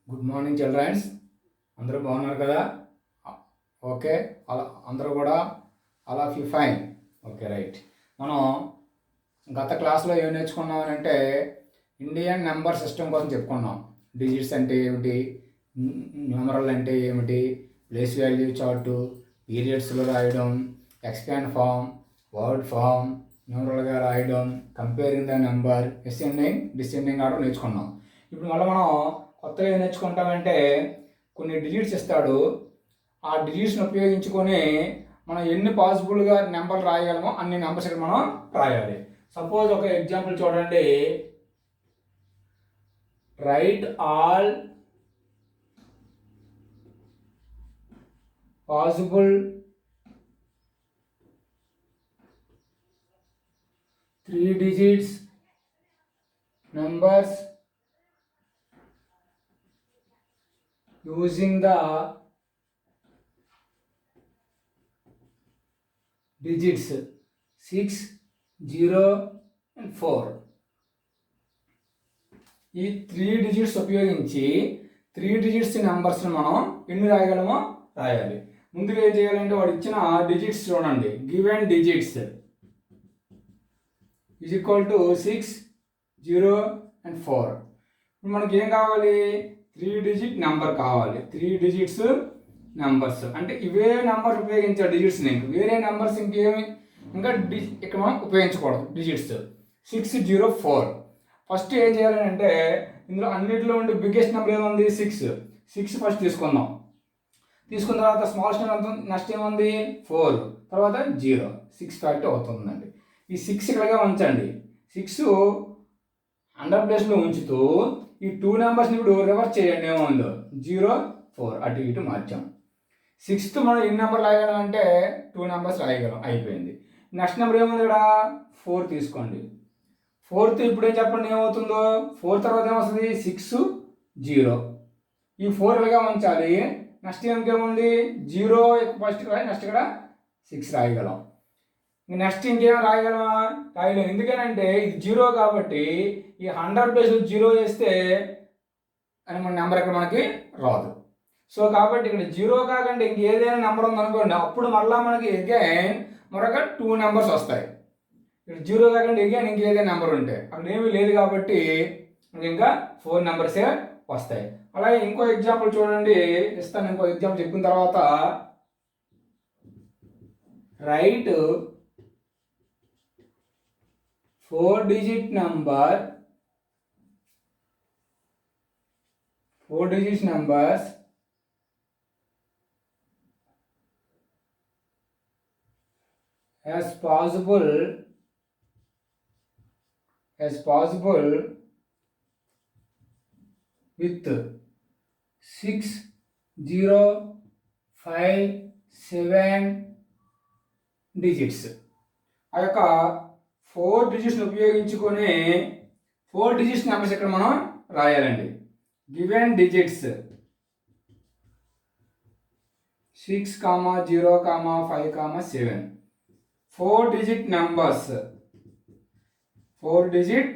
Good morning children's. అందరూ బాగున్నారు కదా? ఓకే, అలా అందరూ కూడా అలా ఫైన్. Okay, right. మనం గత క్లాస్లో ఏం నేర్చుకున్నామనంటే ఇండియన్ నెంబర్ సిస్టమ్ కోసం చెప్పుకున్నాం. డిజిట్స్ అంటే ఏమిటి, న్యూమరల్ అంటే ఏమిటి, ప్లేస్ వాల్యూ చార్టు, పీరియడ్స్లో రాయడం, ఎక్స్పాండ్ ఫామ్, వర్డ్ ఫామ్, న్యూమరల్గా రాయడం, comparing the number, ascending descending order నేర్చుకున్నాం. ఇప్పుడు మళ్ళీ మనం కొత్తగా ఏం నేర్చుకుంటామంటే కొన్ని డిజిట్స్ ఇస్తాడు. ఆ డిజిట్స్ని ఉపయోగించుకొని మనం ఎన్ని పాసిబుల్గా నెంబర్లు రాయగలమో అన్ని నెంబర్స్ ఇక్కడ మనం రాయాలి. సపోజ్ ఒక ఎగ్జాంపుల్ చూడండి. Right all possible 3 digits numbers using the digits 6, 0 and 4. ఈ 3 డిజిట్స్ ఉపయోగించి 3 డిజిట్స్ నెంబర్స్ని మనం ఎన్ని రాయగలమో రాయాలి. ముందుగా ఏం చేయాలంటే వాడు ఇచ్చిన డిజిట్స్ చూడండి. Given digits is equal to 6, 0 and 4. ఇప్పుడు మనకి ఏం కావాలి? 3 డిజిట్ నెంబర్ కావాలి. 3 డిజిట్స్ నెంబర్స్ అంటే ఇవే నెంబర్స్ ఉపయోగించాలి. డిజిట్స్ని వేరే నెంబర్స్ ఇంకేమి ఇంకా ఇక్కడ మనం ఉపయోగించకూడదు. డిజిట్స్ 6, 0, 4. ఫస్ట్ ఏం చేయాలి అంటే ఇందులో అన్నింటిలో ఉండే బిగ్గెస్ట్ నెంబర్ ఏముంది? 6 ఫస్ట్ తీసుకుందాం. తీసుకున్న తర్వాత స్మాలెస్ట్ నెంబర్ నెక్స్ట్ ఏముంది? 4, తర్వాత 0. 6 ఫ్యాక్ట్ అవుతుందండి. ఈ 6 ఇక్కడగా ఉంచండి. 6 100 ప్లేస్లో ఉంచుతూ ఈ 2 నెంబర్స్ని ఇప్పుడు రివర్స్ చేయండి. ఏముందో 0, 4 అటు ఇటు మార్చాం. 6th మనం ఎన్ని నెంబర్ రాయగలం అంటే 2 నెంబర్స్ రాయగలం. అయిపోయింది. నెక్స్ట్ నెంబర్ ఏముంది ఇక్కడ? 4 తీసుకోండి. 4th ఇప్పుడేం చెప్పండి ఏమవుతుందో? 4 తర్వాత ఏమొస్తుంది? 6, 0. ఈ 4 ఇలాగా ఉంచాలి. నెక్స్ట్ ఇంకేముంది? 0 ఫస్ట్ రాయి, నెక్స్ట్ ఇక్కడ 6 రాయగలం. నెక్స్ట్ ఇంకేం రాయగలమా? రాయలేము. ఎందుకనంటే ఇది 0 కాబట్టి ఈ 100 ప్లేస్ 0 వేస్తే అని మన నెంబర్ ఇక్కడ మనకి రాదు. సో కాబట్టి ఇక్కడ 0 కాకుండా ఇంకేదైనా నెంబర్ ఉందనుకోండి, అప్పుడు మళ్ళీ మనకి అగైన్ మరొక 2 నెంబర్స్ వస్తాయి. ఇక్కడ 0 కాకుండా అగైన్ ఇంకేదైనా నెంబర్ ఉంటే అక్కడ ఏమీ లేదు కాబట్టి ఇంకా 4 నెంబర్సే వస్తాయి. అలాగే ఇంకో ఎగ్జాంపుల్ చూడండి, ఇస్తాను. ఇంకో ఎగ్జాంపుల్ చెప్పిన తర్వాత right 4 digit number, 4 digit numbers as possible with 6, 0, 5, 7 digits. ఆ యొక్క 4 డిజిట్స్ని ఉపయోగించుకొని 4 డిజిట్స్ నెంబర్స్ ఇక్కడ మనం రాయాలండి. Given digits 6, 0, 5, 7. 4 digit numbers. 4 digit.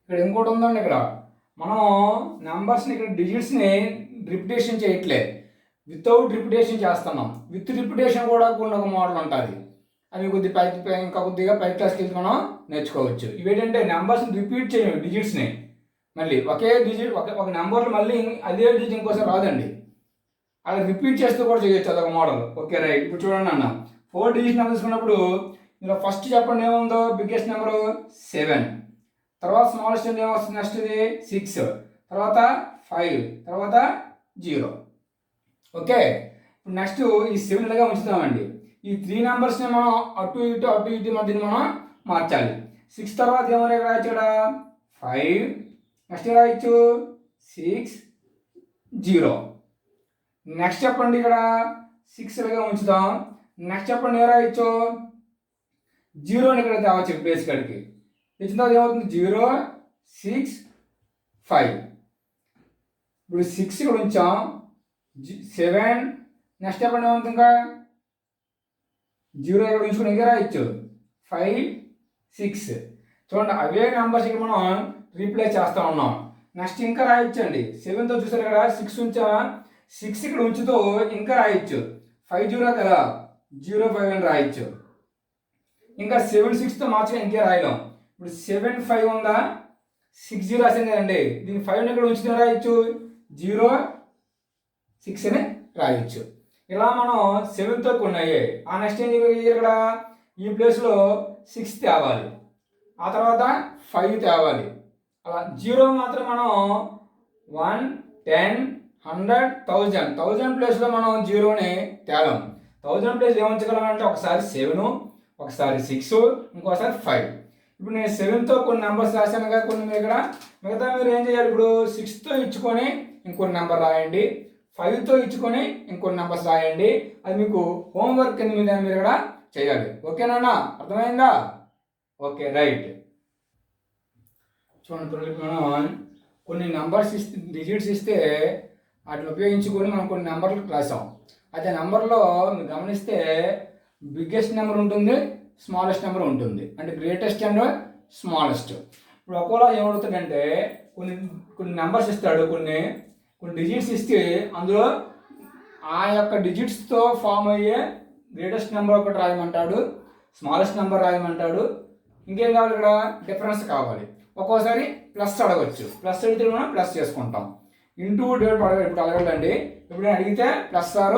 ఇక్కడ ఇంకోటి ఉందండి. ఇక్కడ మనం నెంబర్స్ని ఇక్కడ డిజిట్స్ని రిపిటేషన్ చేయట్లేదు, వితౌట్ రిపిటేషన్ చేస్తున్నాం. విత్ రిపిటేషన్ కూడా కొన్ని ఒక మోడల్ ఉంటుంది. అవి ఇంకా కొద్దిగా పై క్లాస్కి వెళ్తే మనం నేర్చుకోవచ్చు. ఇవేంటంటే నెంబర్స్ని రిపీట్ చేయము. డిజిట్స్ని మళ్ళీ ఒకే డిజిట్ ఒక నెంబర్లు మళ్ళీ అదే డిజిట్ ఇంకోసారి రాదండి. అలా రిపీట్ చేస్తూ కూడా చేయొచ్చు. అదొక మోడల్. Okay, right. ఇప్పుడు చూడండి అన్న, 4 డిజిట్ నెంబర్ తీసుకున్నప్పుడు ఇందులో ఫస్ట్ చెప్పండి ఏముందో? బిగ్గెస్ట్ నెంబరు 7, తర్వాత స్మాలెస్ట్ ఏమొస్తుంది? నెక్స్ట్ ఇది 6, తర్వాత 5, తర్వాత 0. ఓకే, ఇప్పుడు నెక్స్ట్ ఈ 7 లాగా ఉంచుతామండి. ఈ 3 నెంబర్స్ని మనం అటు ఇటు మధ్యని మనం మార్చాలి. 6 తర్వాత ఏమో రాయచ్చు? 5, నెక్స్ట్ రాయొచ్చు 6, 0. నెక్స్ట్ చెప్పండి ఇక్కడ 6 లాగా ఉంచుదాం. నెక్స్ట్ చెప్పండి ఏం రాయొచ్చు? 0ని ఇక్కడ తేవచ్చు ప్లేస్ కాడికి. తెచ్చిన తర్వాత ఏమవుతుంది? 0, 6, 5. ఇప్పుడు 6 ఇక్కడ ఉంచాం. 7 నెక్స్ట్ చెప్పండి ఏమవుతుంది? ఇంకా 0 ఇక్కడ ఉంచుకుని ఇంకా రాయొచ్చు 5, 6. చూడండి, అవే నెంబర్స్ ఇక్కడ మనం రీప్లేస్ చేస్తూ ఉన్నాం. నెక్స్ట్ ఇంకా రాయొచ్చండి. 7తో చూసారు కదా, 6 ఉంచా, 6 ఇక్కడ ఉంచుతూ ఇంకా రాయొచ్చు. 5 0 కదా, 05 అని రాయొచ్చు. ఇంకా 7 6తో మార్చుగా ఇంకే రాయలేం. ఇప్పుడు 7 5 ఉందా, 6 0 రాసింది కదండి, దీన్ని 5 ఇక్కడ ఉంచుతూ రాయొచ్చు, 0 6 అని రాయొచ్చు. ఇలా మనం 7తో కొన్ని అయ్యాయి. ఆ నెక్స్ట్ ఏం చేయాలి, ఇక్కడ ఈ ప్లేస్లో 6 తేవాలి, ఆ తర్వాత 5 తేవాలి. అలా 0 మాత్రం మనం 1 10 100 1000 ప్లేస్లో మనం 0ని తేలం. 1000 ప్లేస్ ఏముంచగలం అంటే ఒకసారి 7, ఒకసారి 6, ఇంకోసారి 5. ఇప్పుడు నేను 7తో కొన్ని నెంబర్స్ రాశాను కదా, కొన్ని ఇక్కడ మిగతా మీరు ఏం చేయాలి, ఇప్పుడు 6తో ఇచ్చుకొని ఇంకొన్ని నెంబర్ రాయండి, 5తో ఇచ్చుకొని ఇంకొన్ని నెంబర్స్ రాయండి. అది మీకు హోంవర్క్ కింద మీద మీరు ఇక్కడ చేయాలి. ఓకేనా, అర్థమైందా? Okay right. చూడండి, మనం కొన్ని నెంబర్స్ ఇస్తే, డిజిట్స్ ఇస్తే వాటిని ఉపయోగించుకొని మనం కొన్ని నెంబర్లు రాసాం. అయితే నెంబర్లో మీరు గమనిస్తే బిగ్గెస్ట్ నెంబర్ ఉంటుంది, స్మాలెస్ట్ నెంబర్ ఉంటుంది, అంటే గ్రేటెస్ట్ అండ్ స్మాలెస్ట్. ఇప్పుడు ఒక్కోలా ఏమవుతుందంటే కొన్ని నెంబర్స్ ఇస్తాడు, కొన్ని డిజిట్స్ ఇస్తే అందులో ఆ యొక్క డిజిట్స్తో ఫామ్ అయ్యే గ్రేటెస్ట్ నెంబర్ ఒకటి రాయమంటాడు, స్మాలెస్ట్ నెంబర్ రాయమంటాడు. ఇంకేం కావాలి, ఇక్కడ డిఫరెన్స్ కావాలి. ఒక్కోసారి ప్లస్ అడగచ్చు, ప్లస్ అడిగితే మనం ప్లస్ చేసుకుంటాం. ఇంటూ డివైడ్ ఇప్పుడు అడగలండి, ఇప్పుడు అడిగితే ప్లస్ ఆర్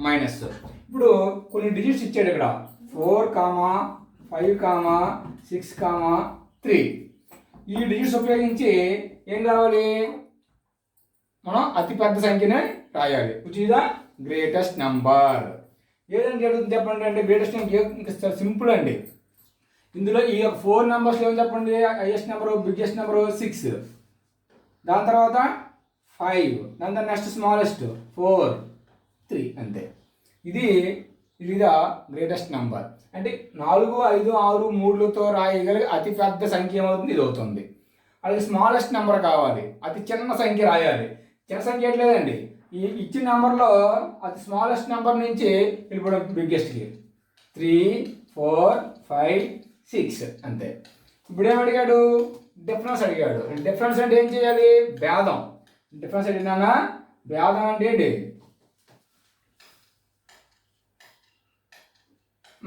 మైనస్. ఇప్పుడు కొన్ని డిజిట్స్ ఇచ్చాడు ఇక్కడ, 4, 5, 6, 3. ఈ డిజిట్స్ ఉపయోగించి ఏం కావాలి, మనం అతిపెద్ద సంఖ్యని రాయాలి, which is the greatest number. ఏదంటే జరుగుతుంది చెప్పండి, అంటే గ్రేటెస్ట్ నెంబర్ సింపుల్ అండి. ఇందులో ఈ 4 నెంబర్స్లో ఏమో చెప్పండి, హైయెస్ట్ నెంబరు, బిగ్గెస్ట్ నెంబరు 6, దాని తర్వాత 5, దాని తర్వాత నెక్స్ట్ స్మాలెస్ట్ 4, 3, అంతే. ఇది ద గ్రేటెస్ట్ నెంబర్. అంటే 4 5 6 3లతో రాయగలిగే అతి పెద్ద సంఖ్య ఏమవుతుంది, ఇది అవుతుంది. అలాగే స్మాలెస్ట్ నెంబర్ కావాలి, అతి చిన్న సంఖ్య రాయాలి. చిన్న సంఖ్య లేదండి, ఈ ఇచ్చిన నెంబర్లో అతి స్మాలెస్ట్ నెంబర్ నుంచి వెళ్ళిపోవడం బిగ్గెస్ట్కి 3 4 5 6 అంతే. ఇప్పుడు ఏం అడిగాడు, డిఫరెన్స్ అడిగాడు. డిఫరెన్స్ అంటే ఏం చేయాలి, భేదం. డిఫరెన్స్ అడిగినా భేదం అంటే ఏంటి,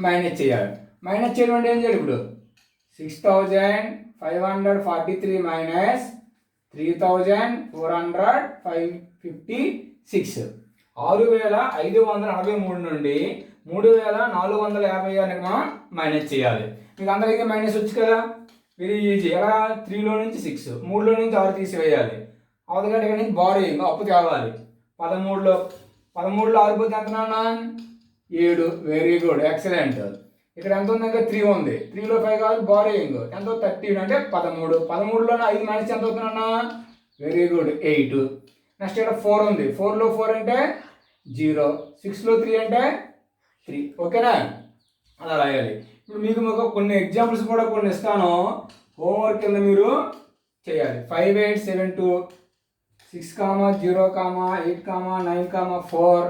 మైనస్ చేయాలి. మైనస్ చేయడం అంటే ఏం చేయాలి, ఇప్పుడు 6543 మైనస్ 3456, 6543 నుండి 3456 మనం మైనస్ చేయాలి. మీకు అందరికీ మైనస్ వచ్చు కదా, వెరీ ఈజీ. ఎలా, 3లో నుంచి 6, 3లో నుంచి 6 తీసివేయాలి. అవతగంట నుంచి బారోయింగ్, అప్పు తేవాలి. 13లో 6 పోతే ఎంత నాన్న, 7. Very good, excellent. ఇక్కడ ఎంత ఉంది, 3 ఉంది, 3లో 5 కావాలి, బారోయింగ్ ఎంతో 13 అంటే 13. 13లోనే 5 మైనస్ ఎంత అవుతుందన్నా, వెరీ గుడ్ 8. నెక్స్ట్ ఇక్కడ 4 ఉంది, 4లో 4 అంటే 0, 6లో 3 అంటే 3. ఓకేనా, అలా రాయాలి. ఇప్పుడు మీకు కొన్ని ఎగ్జాంపుల్స్ కూడా కొన్ని ఇస్తాను, హోంవర్క్ కింద మీరు చేయాలి. 5872, 6, 0, 8, 9, 4,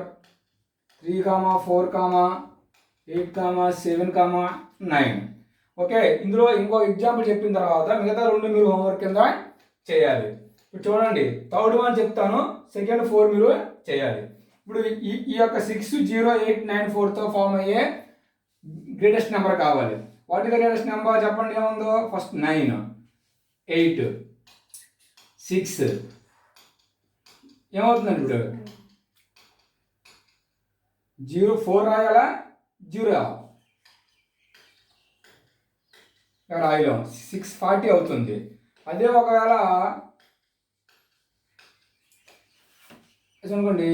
3, 4, 8, 7, 9. ఓకే, ఇందులో ఇంకో ఎగ్జాంపుల్ చెప్పిన తర్వాత మిగతా 2 మీరు హోంవర్క్ కింద చేయాలి. ఇప్పుడు చూడండి, థర్డ్ వన్ చెప్తాను, సెకండ్ 4 మీరు చేయాలి. ఇప్పుడు ఈ యొక్క 6 0 8 9 4తో ఫామ్ అయ్యే గ్రేటెస్ట్ నెంబర్ కావాలి. What is the greatest number చెప్పండి, ఏముందో, ఫస్ట్ 9 8 6 ఏమవుతుందండి, ఇప్పుడు 0 4 రాయాలా, 0 రాయలేం, 640 అవుతుంది. అదే ఒకవేళ అనుకోండి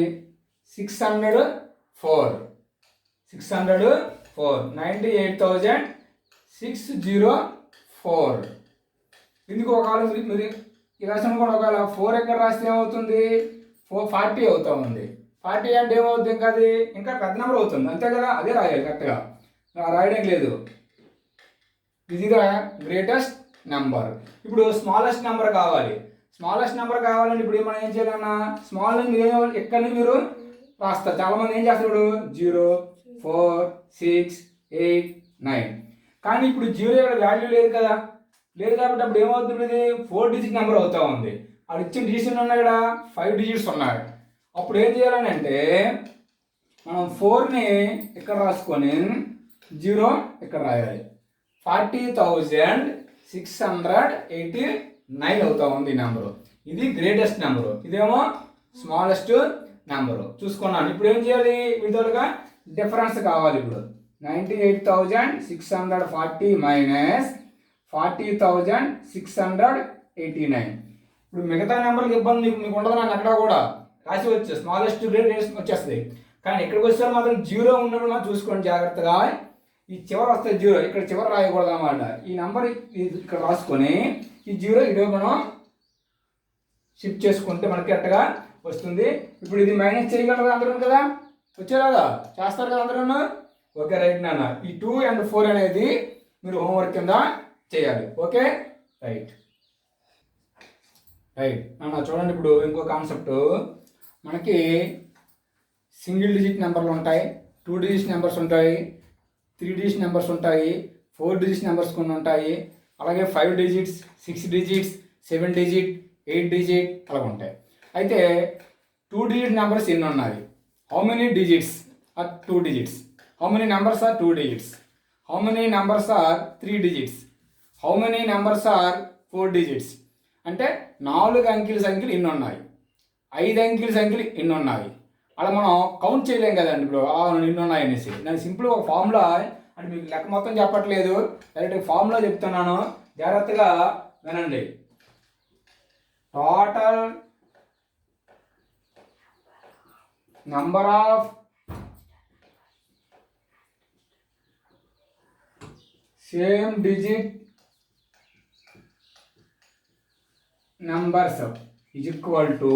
604 98,604. ఎందుకు ఒకవేళ మీరు ఇలా అనుకోండి, ఒకవేళ 4 ఎక్కడ రాస్తే ఏమవుతుంది, 440 అవుతా ఉంది. 40 అంటే ఏమవుతుంది, ఇంకా అది ఇంకా పెద్ద నెంబర్ అవుతుంది, అంతే కదా, అదే రాయాలి కరెక్ట్గా, రాయడం లేదు. ఇది ద గ్రేటెస్ట్ నెంబర్. ఇప్పుడు స్మాలెస్ట్ నెంబర్ కావాలి. స్మాలెస్ట్ నెంబర్ కావాలంటే ఇప్పుడు మనం ఏం చేయాలన్నా, స్మాల్ మీరు ఎక్కడి నుంచి మీరు రాస్తారు. చాలామంది ఏం చేస్తారు, ఇప్పుడు 0 4 6 8 9. కానీ ఇప్పుడు 0 వాల్యూ లేదు కదా, లేదు కాబట్టి అప్పుడు ఏమవుతుంది, ఇది 4 డిజిట్ నెంబర్ అవుతా ఉంది. అది ఇచ్చిన డిజిట్స్ ఉన్నాయి ఇక్కడ 5 డిజిట్స్ ఉన్నాయి. అప్పుడు ఏం చేయాలని అంటే మనం 4ని ఇక్కడ రాసుకొని 0 ఇక్కడ రాయాలి. 40,689 అవుతా ఉంది ఈ నెంబరు. ఇది గ్రేటెస్ట్ నెంబరు, ఇదేమో స్మాలెస్ట్ నెంబరు. చూసుకున్నాను. ఇప్పుడు ఏం చేయాలి? విడుదలగా డిఫరెన్స్ కావాలి. ఇప్పుడు 98,640 మైనస్ 40,689. ఇప్పుడు మిగతా నెంబర్కి ఇబ్బంది మీకు ఉండదు. నన్ను అక్కడ కూడా రాసి వచ్చే స్మాలెస్ట్ గ్రేటెస్ట్ వచ్చేస్తుంది. కానీ ఇక్కడికి వచ్చే మాత్రం 0 ఉన్నప్పుడు మనం చూసుకోండి జాగ్రత్తగా. ఈ చివరి వస్తే 0, ఇక్కడ చివరి రాయకూడదు అన్నమాట. ఈ నెంబర్ ఇక్కడ రాసుకొని ఈ 0 ఇటు మనం షిఫ్ట్ చేసుకుంటే మనకి కరెక్ట్గా వస్తుంది. ఇప్పుడు ఇది మైనస్ చేయగలరు అందరూ కదా, వచ్చేలాగా చేస్తారు కదా అందరూ. ఓకే రైట్ నాన్న. ఈ 2 and 4 అనేది మీరు హోంవర్క్ కింద చేయాలి. ఓకే రైట్ నాన్న. చూడండి ఇప్పుడు ఇంకో కాన్సెప్ట్. మనకి సింగిల్ డిజిట్ నెంబర్లు ఉంటాయి, 2 డిజిట్ నెంబర్స్ ఉంటాయి, 3 డిజిట్ నెంబర్స్ ఉంటాయి, 4 డిజిట్ నెంబర్స్ కొన్ని ఉంటాయి, అలాగే 5 డిజిట్స్, 6 డిజిట్స్, 7 డిజిట్, 8 డిజిట్ అలా ఉంటాయి. అయితే 2 డిజిట్ నెంబర్స్ ఎన్ని ఉన్నాయి? How many digits are 2 digits? How many numbers are 2 digits? How many numbers are 3 digits? How many numbers are 4 digits? అంటే 4 అంకెల సంఖ్యలు ఎన్ని ఉన్నాయి, 5 అంకెల సంఖ్యలు ఎన్ని ఉన్నాయి, అలా మనం కౌంట్ చేయలేం కదండి. ఇప్పుడు ఎన్ని ఉన్నాయి అనేసి నేను సింపుల్ ఒక ఫార్ములా, అంటే మీకు లెక్క మొత్తం చెప్పట్లేదు, డైరెక్ట్ ఫార్ములా చెప్తున్నాను, జాగ్రత్తగా వినండి. Total number of same digit numbers is equal to,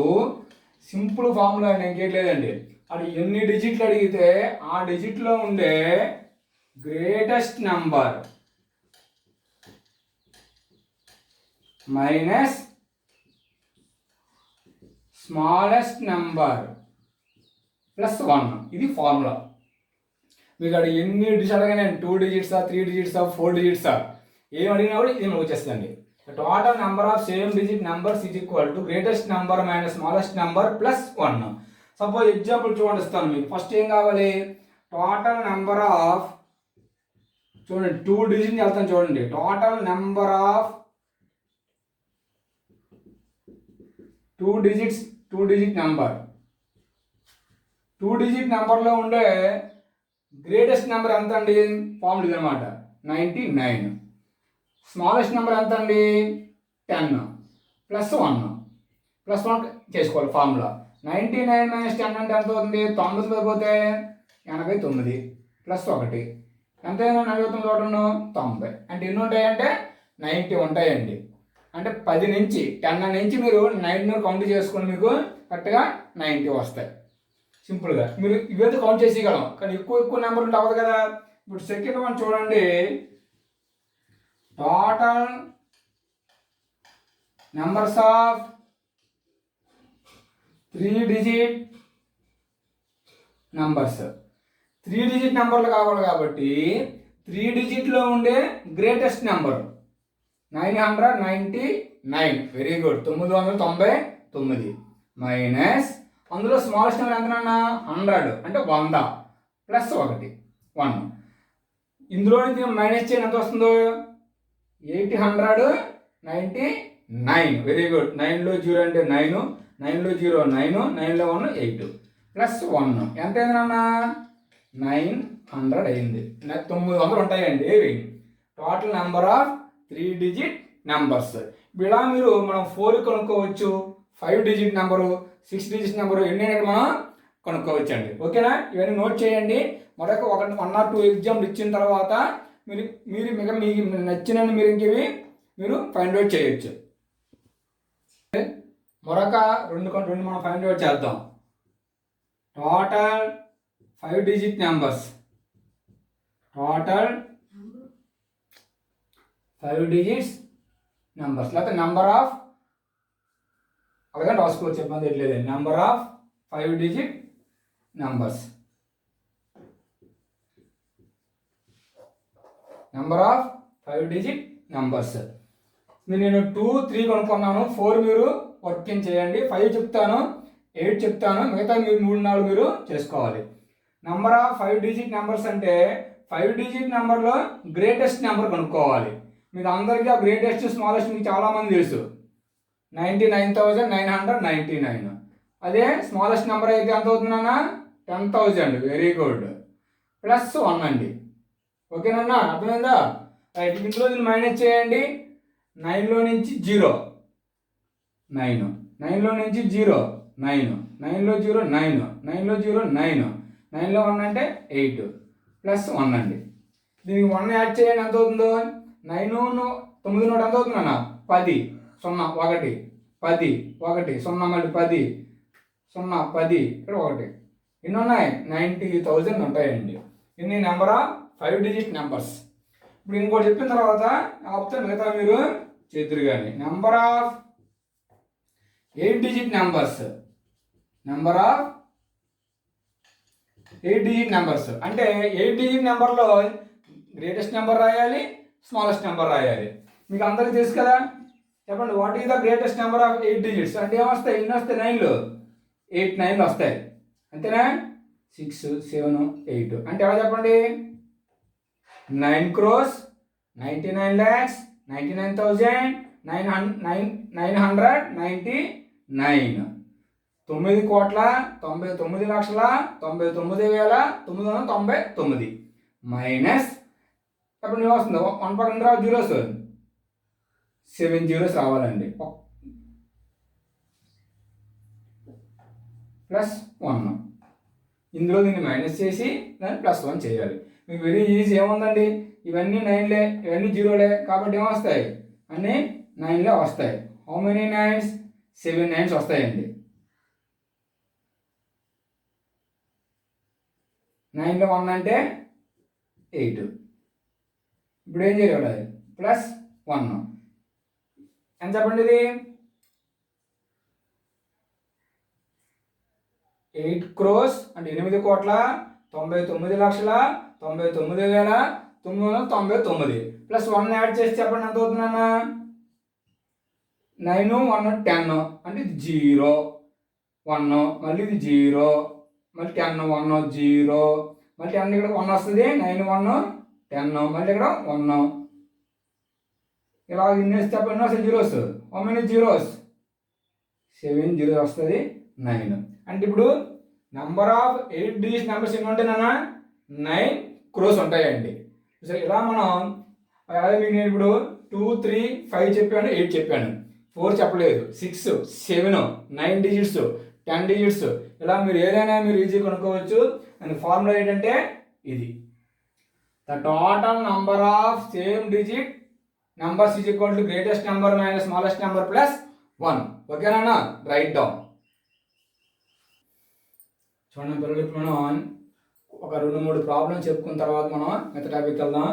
simple formula ఇంకేం లేదండి, అది ఎన్ని డిజిట్లు అడిగితే ఆ డిజిట్లో ఉండే greatest number minus smallest number plus 1. ఇది ఫార్ములా. మీకు అది ఎన్ని డిజిట్స్ అడగానే 2 డిజిట్సా, 3 డిజిట్సా, 4 డిజిట్సా ఏం అడిగినా కూడా ఇది మనకు వచ్చేస్తుందండి. Total number of same digit numbers is equal to greatest number minus smallest number plus 1. Suppose example చూడండి ఇస్తాను మీకు. ఫస్ట్ ఏం కావాలి? టోటల్ నెంబర్ ఆఫ్, చూడండి 2 డిజిట్ వెళ్తాను చూడండి. Total number of 2 digit number, 2 digit నెంబర్లో ఉండే గ్రేటెస్ట్ నెంబర్ ఎంత అండి? ఫార్ములా ఇది అనమాట, 99. స్మాలెస్ట్ నెంబర్ ఎంత అండి? 10 ప్లస్ 1 చేసుకోవాలి ఫార్ములా. 99 మైనస్ 10 అంటే ఎంత అవుతుంది? 90 పోతే 89 ప్లస్ 1 ఎంత? 49 ఒకటి 90. అంటే ఎన్ని ఉంటాయంటే 90 ఉంటాయండి. అంటే 10 నుంచి 10 నుంచి మీరు 9 కౌంట్ చేసుకుని మీకు కరెక్ట్గా 90 వస్తాయి. సింపుల్గా మీరు ఇవైతే కౌంట్ చేసేయగలం, కానీ ఎక్కువ నెంబర్ ఉంటే అవ్వదు కదా. ఇప్పుడు సెకండ్ వన్ చూడండి. Total numbers of 3 digit numbers. 3 digit నెంబర్లు కావాలి కాబట్టి 3 డిజిట్లో ఉండే greatest number 999. Very good, 999 minus అందులో స్మాలెస్ట్ నెంబర్ ఎంతనన్నా 100 అంటే 100 ప్లస్ 1. ఇందులో నుంచి మైనస్ చేయని ఎంత వస్తుందో 899. Very good. 9లో 0 అంటే 9, 9లో 0 9, 9లో 1 8 ప్లస్ 1 ఎంత అయిందన్నా 900 అయింది. 900 ఉంటాయండి total number of 3 digit numbers. ఇప్పుడు ఇలా మీరు మనం 4 కనుక్కోవచ్చు, 5 డిజిట్ నెంబరు, 6 డిజిట్ నెంబరు ఎన్ని అనేది మనం కనుక్కోవచ్చు అండి. ఓకేనా? ఇవన్నీ నోట్ చేయండి. మరొక 1 or 2 ఎగ్జామ్లు ఇచ్చిన తర్వాత మీకు నచ్చినవి మీరు ఇంకేవి మీరు ఫైండ్ అవుట్ చేయొచ్చు. మరొక రెండు మనం ఫైండ్ అవుట్ చేద్దాం. Total 5 digit numbers, total 5 digits numbers, లేకపోతే నెంబర్ ఆఫ్, అలాగే రాసుకోవచ్చు, చెప్పండి ఎట్లేదు. Number of 5 digit numbers, number of 5 digit numbers. నేను 2, 3 కనుక్కున్నాను, 4 మీరు వర్కింగ్ చేయండి. 5 చెప్తాను, 8 చెప్తాను, మిగతా మీరు 3 4 మీరు చేసుకోవాలి. నెంబర్ ఆఫ్ 5 డిజిట్ నెంబర్స్ అంటే 5 డిజిట్ నెంబర్లో గ్రేటెస్ట్ నెంబర్ కనుక్కోవాలి. మీకు అందరికీ ఆ గ్రేటెస్ట్ స్మాలెస్ట్ మీకు చాలామంది తెలుసు, 99,999. అదే స్మాలెస్ట్ నెంబర్ అయితే ఎంత అవుతుందన్నా 10,000. Very good. +1 అండి. ఓకేనన్నా, అర్థమైందా? రైట్, ఇందులో దీన్ని మైనస్ చేయండి. 9లో నుంచి 0 9, 9లో నుంచి 0 9, 9లో 0 9, 9లో 0 9, 9లో 1 అంటే 8 +1 అండి. దీనికి 1 యాడ్ చేయండి, ఎంత అవుతుందో 9 9 నోట్ ఎంత అవుతుంది అన్న 10 0 1 10 1 0 మళ్ళీ 10 0 10 ఇక్కడ 1 ఎన్ని ఉన్నాయి 90,000 ఉంటాయండి. ఇన్ని నెంబర్ ఆఫ్ 5 డిజిట్ నెంబర్స్. ఇప్పుడు ఇంకోటి చెప్పిన తర్వాత ఆప్తే మిగతా మీరు చేతురు కానీ. Number of 8 digit numbers. Number of 8 digit numbers అంటే 8 డిజిట్ నెంబర్లో గ్రేటెస్ట్ నెంబర్ రాయాలి, స్మాలెస్ట్ నెంబర్ రాయాలి. మీకు అందరికీ తెలుసు కదా, చెప్పండి. What is the greatest number of 8 digits అంటే ఏమొస్తాయి? ఎన్ని వస్తాయి? 9లు 8 9లు వస్తాయి, అంతేనా? 6 7 8 అంటే ఎలా చెప్పండి? 9 crores 99 lakhs 99,999. 9 కోట్ల 99 లక్షల 99,999 మైనస్ అప్పుడు నువ్వు వస్తుంది 1 పక్కన రావు జీరోస్, 7 జీరోస్ రావాలండి, +1. ఇందులో దీన్ని మైనస్ చేసి దాన్ని +1 చేయాలి. మీకు వెరీ ఈజీ. ఏముందండి, ఇవన్నీ 9లే, ఇవన్నీ 0లే, కాబట్టి ఏమొస్తాయి? అన్నీ 9లే వస్తాయి. How many 9s? 7 9s వస్తాయండి. 9లో 1 అంటే 8. ఇప్పుడు ఏం చేయాలి? +1 ఎంత చెప్పండి? ఇది 8 crores అంటే 8,99,99,999 +1 యాడ్ చేసి చెప్పండి ఎంత అవుతుందన్నా? 9 1 10 అంటే ఇది 0 1 మళ్ళీ ఇది 0 మళ్ళీ 10 1 0 మళ్ళీ 10 ఇక్కడ 1 వస్తుంది, 9 1 10 మళ్ళీ ఇక్కడ 1 ఇలా ఇన్ని చెప్పండి. ఎన్ని వస్తాయి zeros? How many zeros? 7 zeros వస్తుంది, 9. అంటే ఇప్పుడు నెంబర్ ఆఫ్ 8 డిజిట్ నెంబర్స్ ఎన్ని ఉంటాయినా? 9 crores ఉంటాయండి. సరే, ఇలా మనం అలాగే మీకు నేను ఇప్పుడు 2 3 5 చెప్పాను, 8 చెప్పాను, 4 చెప్పలేదు, 6 7 9 డిజిట్స్ 10 డిజిట్స్ ఇలా మీరు ఏదైనా మీరు ఈజీగా కనుక్కోవచ్చు. అండ్ ఫార్ములా ఏంటంటే ఇది, the total number of same digit numbers is equal to greatest number minus smallest number +1. ఓకేనా? Right down. చూడండి పిల్లలు, ఇప్పుడు మనం ఒక 2 3 ప్రాబ్లమ్స్ చెప్పుకున్న తర్వాత మనం మిగతా టాపిక్ వెళ్దాం.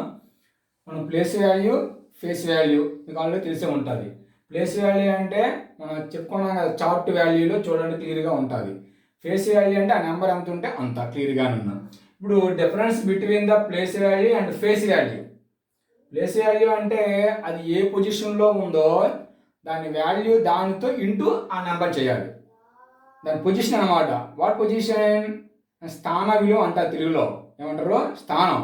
మనం ప్లేస్ వాల్యూ, ఫేస్ వాల్యూ మీకు ఆల్రెడీ తెలిసే ఉంటుంది. ప్లేస్ వాల్యూ అంటే మనం చెప్పుకున్నాం కదా, చార్ట్ వాల్యూలో చూడండి క్లియర్గా ఉంటుంది. ఫేస్ వాల్యూ అంటే ఆ నెంబర్ ఎంత ఉంటే అంత క్లియర్గానే ఉన్నాం. ఇప్పుడు difference between the place value and face value. Place value అంటే అది ఏ పొజిషన్లో ఉందో దాని వాల్యూ దానితో ఇంటూ ఆ నెంబర్ చేయాలి. దాని పొజిషన్ అనమాట. What position? స్థాన విలువ అంటారు తెలుగులో. ఏమంటారు? స్థానం.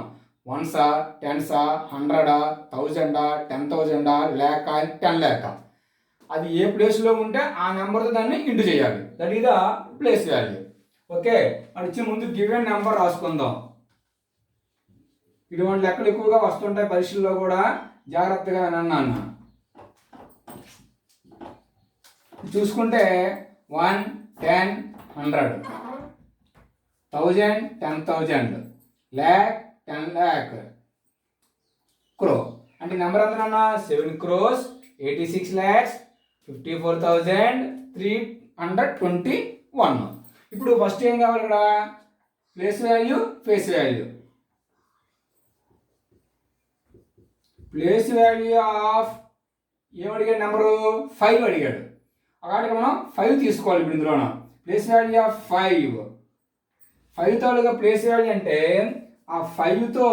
1s, 10s, 100, 1000, 10,000, లేక 10 లేక అది ఏ ప్లేస్లో ఉంటే ఆ నెంబర్తో దాన్ని ఇంటూ చేయాలి. That is the place value. Okay, అది ఇచ్చే ముందు గివెన్ నెంబర్ రాసుకుందాం. ఇటువంటి లెక్కలు ఎక్కువగా వస్తుంటాయి పరీక్షల్లో కూడా, జాగ్రత్తగా వినండి. చూసుకుంటే 1 10 100, 1000 10,000, lakh 10 lakh, crore అంటే నెంబర్ ఎంతనన్నా? 7 crores 86 lakhs 54,321. ఇప్పుడు ఫస్ట్ ఏం కావాలి ఇక్కడ? Place value, face value. Place value of ఏమడిగాడు? నెంబరు 5 అడిగాడు. అలాంటి మనం 5 తీసుకోవాలి. ఇప్పుడు ఇందులోన ప్లేస్ వాల్యూ ఆఫ్ 5 తో ప్లేస్ వాల్యూ అంటే ఆ 5తో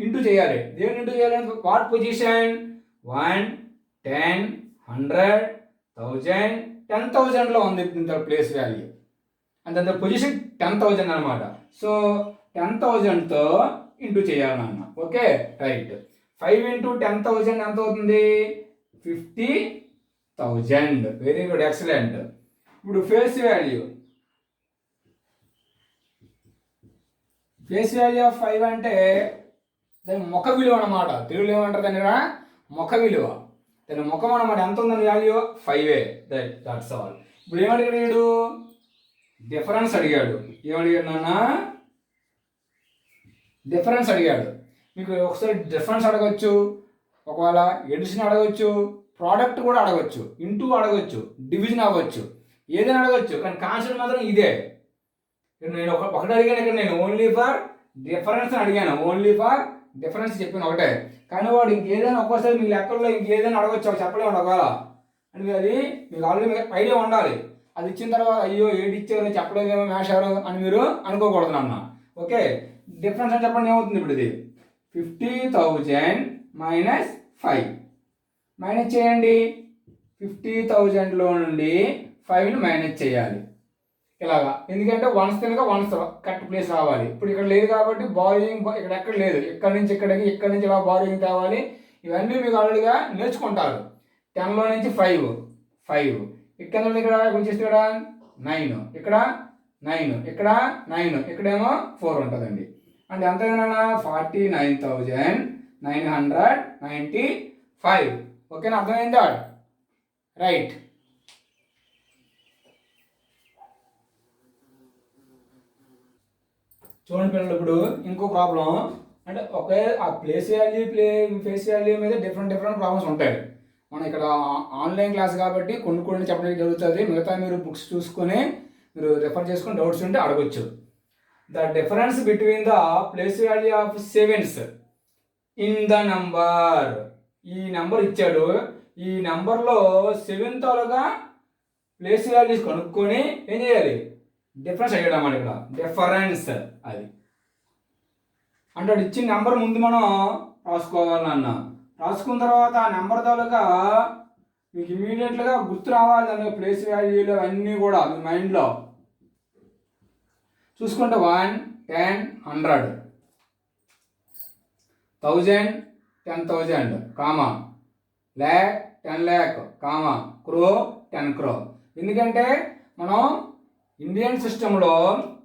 ఇంటూ చేయాలి. దేని ఇంటూ చేయాలంటే వాట్ పొజిషన్? 1 10 100 1000 10,000లో ఉంది ఇంత ప్లేస్ వాల్యూ, అంత పొజిషన్ 10,000 అనమాట. సో 10,000తో ఇంటూ చేయాలన్న. Okay right. 5 into 10,000 ఎంత అవుతుంది? 50,000. Very good, excellent. ఇప్పుడు ఫేస్ వాల్యూ ఆఫ్ 5 అంటే దాని ముఖ విలువ అనమాట. తెలుగులో ఏమంటారు దాని ముఖ విలువ. దాని ముఖం అనమాట. ఎంత ఉందని వాల్యూ? 5. That's all. ఇప్పుడు ఏమడిగాడు? డిఫరెన్స్ అడిగాడు. ఏమడిగాడు నాన్న? డిఫరెన్స్ అడిగాడు. మీకు ఒకసారి డిఫరెన్స్ అడగచ్చు, ఒకవేళ ఎడిషన్ అడగచ్చు, ప్రోడక్ట్ కూడా అడగచ్చు, ఇంటూ అడగచ్చు, డివిజన్ అవ్వచ్చు, ఏదైనా అడగచ్చు. కానీ కాన్సెప్ట్ మాత్రం ఇదే. నేను ఒకటి అడిగాను ఇక్కడ, నేను ఓన్లీ ఫర్ డిఫరెన్స్ అడిగాను. ఓన్లీ ఫర్ డిఫరెన్స్ చెప్పాను ఒకటే. కానీ వాడు ఇంకేదైనా ఒక్కోసారి మీ లెక్కల్లో ఇంకేదైనా అడగచ్చు, చెప్పలేము ఒకవేళ. అని అది మీకు ఆల్రెడీ ఐడియా ఉండాలి. అది ఇచ్చిన తర్వాత అయ్యో ఏది ఇచ్చారో చెప్పలేదేమో మేషారు అని మీరు అనుకోకూడదు నాన్న. ఓకే, డిఫరెన్స్ అని చెప్పండి. ఏమవుతుంది ఇప్పుడు? ఇది 50,000 మైనస్ 5. మైనస్ చేయండి. 50,000లో నుండి 5ని మైనస్ చేయాలి ఇలాగా. ఎందుకంటే వన్స్ కనుక వన్స్ కరెక్ట్ ప్లేస్ రావాలి. ఇప్పుడు ఇక్కడ లేదు కాబట్టి బారోయింగ్ ఇక్కడ ఎక్కడ లేదు. ఇక్కడ నుంచి ఇక్కడికి, ఇక్కడ నుంచి ఇలా బారోయింగ్ కావాలి. ఇవన్నీ మీకు ఆల్రెడీగా నేర్చుకుంటారు. 10లో నుంచి 5 ఇక్కడ నుండి ఇక్కడ వచ్చేసి ఇక్కడ 9, ఇక్కడ 9, ఇక్కడ 9, ఇక్కడేమో 4 ఉంటుందండి. అంటే ఎంత 49,995. ఓకేనా? అర్థమైందా? రైట్. చూడండి పిల్లలు, ఇప్పుడు ఇంకో ప్రాబ్లం. అంటే ఒకే ఆ ప్లేస్ వాల్యూ ఫేస్ వాల్యూ మీద డిఫరెంట్ ప్రాబ్లమ్స్ ఉంటాయి. మనం ఇక్కడ ఆన్లైన్ క్లాస్ కాబట్టి కొన్ని చెప్పడానికి జరుగుతుంది. మిగతా మీరు బుక్స్ చూసుకొని మీరు రెఫర్ చేసుకొని డౌట్స్ ఉంటే అడగొచ్చు. The difference between the place value of 7s in the number. ఈ నంబర్ ఇచ్చాడు. ఈ నంబర్లో 7 తాలుగా ప్లేస్ వాల్యూస్ కనుక్కొని ఏం చేయాలి? డిఫరెన్స్ అయ్యాడు అన్నమాట. ఇక్కడ డిఫరెన్స్ అది అంటే ఇచ్చిన నెంబర్ ముందు మనం రాసుకోవాలన్న. రాసుకున్న తర్వాత ఆ నెంబర్ తాలూకా మీకు ఇమీడియట్గా గుర్తు రావాలి. దాని ప్లేస్ వాల్యూలు అన్నీ కూడా మీ మైండ్లో చూసుకుంటే 1, 10, 100, 1000, 10,000, కామా, lakh, 10 lakh, కామా, క్రో, 10 crore. ఎందుకంటే మనం ఇండియన్ సిస్టంలో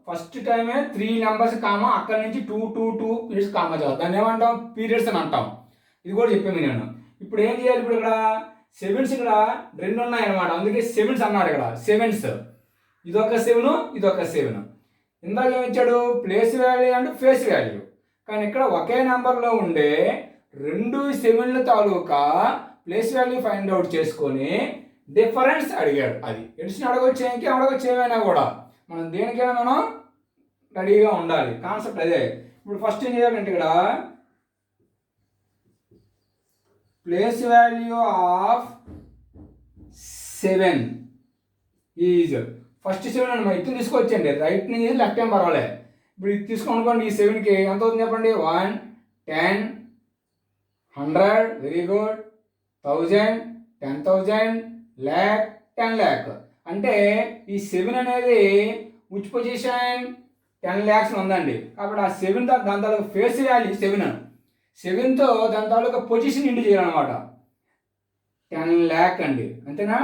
ఫస్ట్ టైమే 3 నెంబర్స్ కామా, అక్కడి నుంచి 2 పీరియడ్స్ కామా చదువు. దాన్ని ఏమంటాం? పీరియడ్స్ అని అంటాం. ఇది కూడా చెప్పాను నేను. ఇప్పుడు ఏం చేయాలి? ఇప్పుడు ఇక్కడ 7s ఇక్కడ 2 ఉన్నాయి అనమాట. అందుకే 7s అన్నాడు ఇక్కడ. 7s ఇదొక 7, ఇదొక 7. ఇందాక ఏమి ఇచ్చాడు? Place value and face value. కానీ ఇక్కడ ఒకే నెంబర్లో ఉండే 2 7ల తాలూకా ప్లేస్ వాల్యూ ఫైండ్ అవుట్ చేసుకొని డిఫరెన్స్ అడిగాడు. అది ఎడిషన్ అడగొచ్చు, అడగొచ్చు, ఏమైనా కూడా మనం దేనికైనా మనం రెడీగా ఉండాలి. కాన్సెప్ట్ అదే. ఇప్పుడు ఫస్ట్ ఏం చేయాలంటే ఇక్కడ place value of 7 is first 7 అని మనం ఇటు తీసుకొచ్చండి. రైట్ నుంచి లెఫ్ట్ ఏం పర్వాలే. ఇప్పుడు ఇది తీసుకోనుకోండి. ఈ 7కి ఎంత అవుతుంది చెప్పండి? 1, 10, 100, వెరీ గుడ్, 1000, 10,000, lakh, 10 lakh. అంటే ఈ 7 అనేది విచ్ పొజిషన్? 10 lakhs ఉందండి. కాబట్టి ఆ 7 దాని తాలూకా ఫేస్ వాల్యూ 7తో దాని తాలూకా పొజిషన్ ఇంటూ చేయాలన్నమాట. 10 lakh అండి. అంతేనా?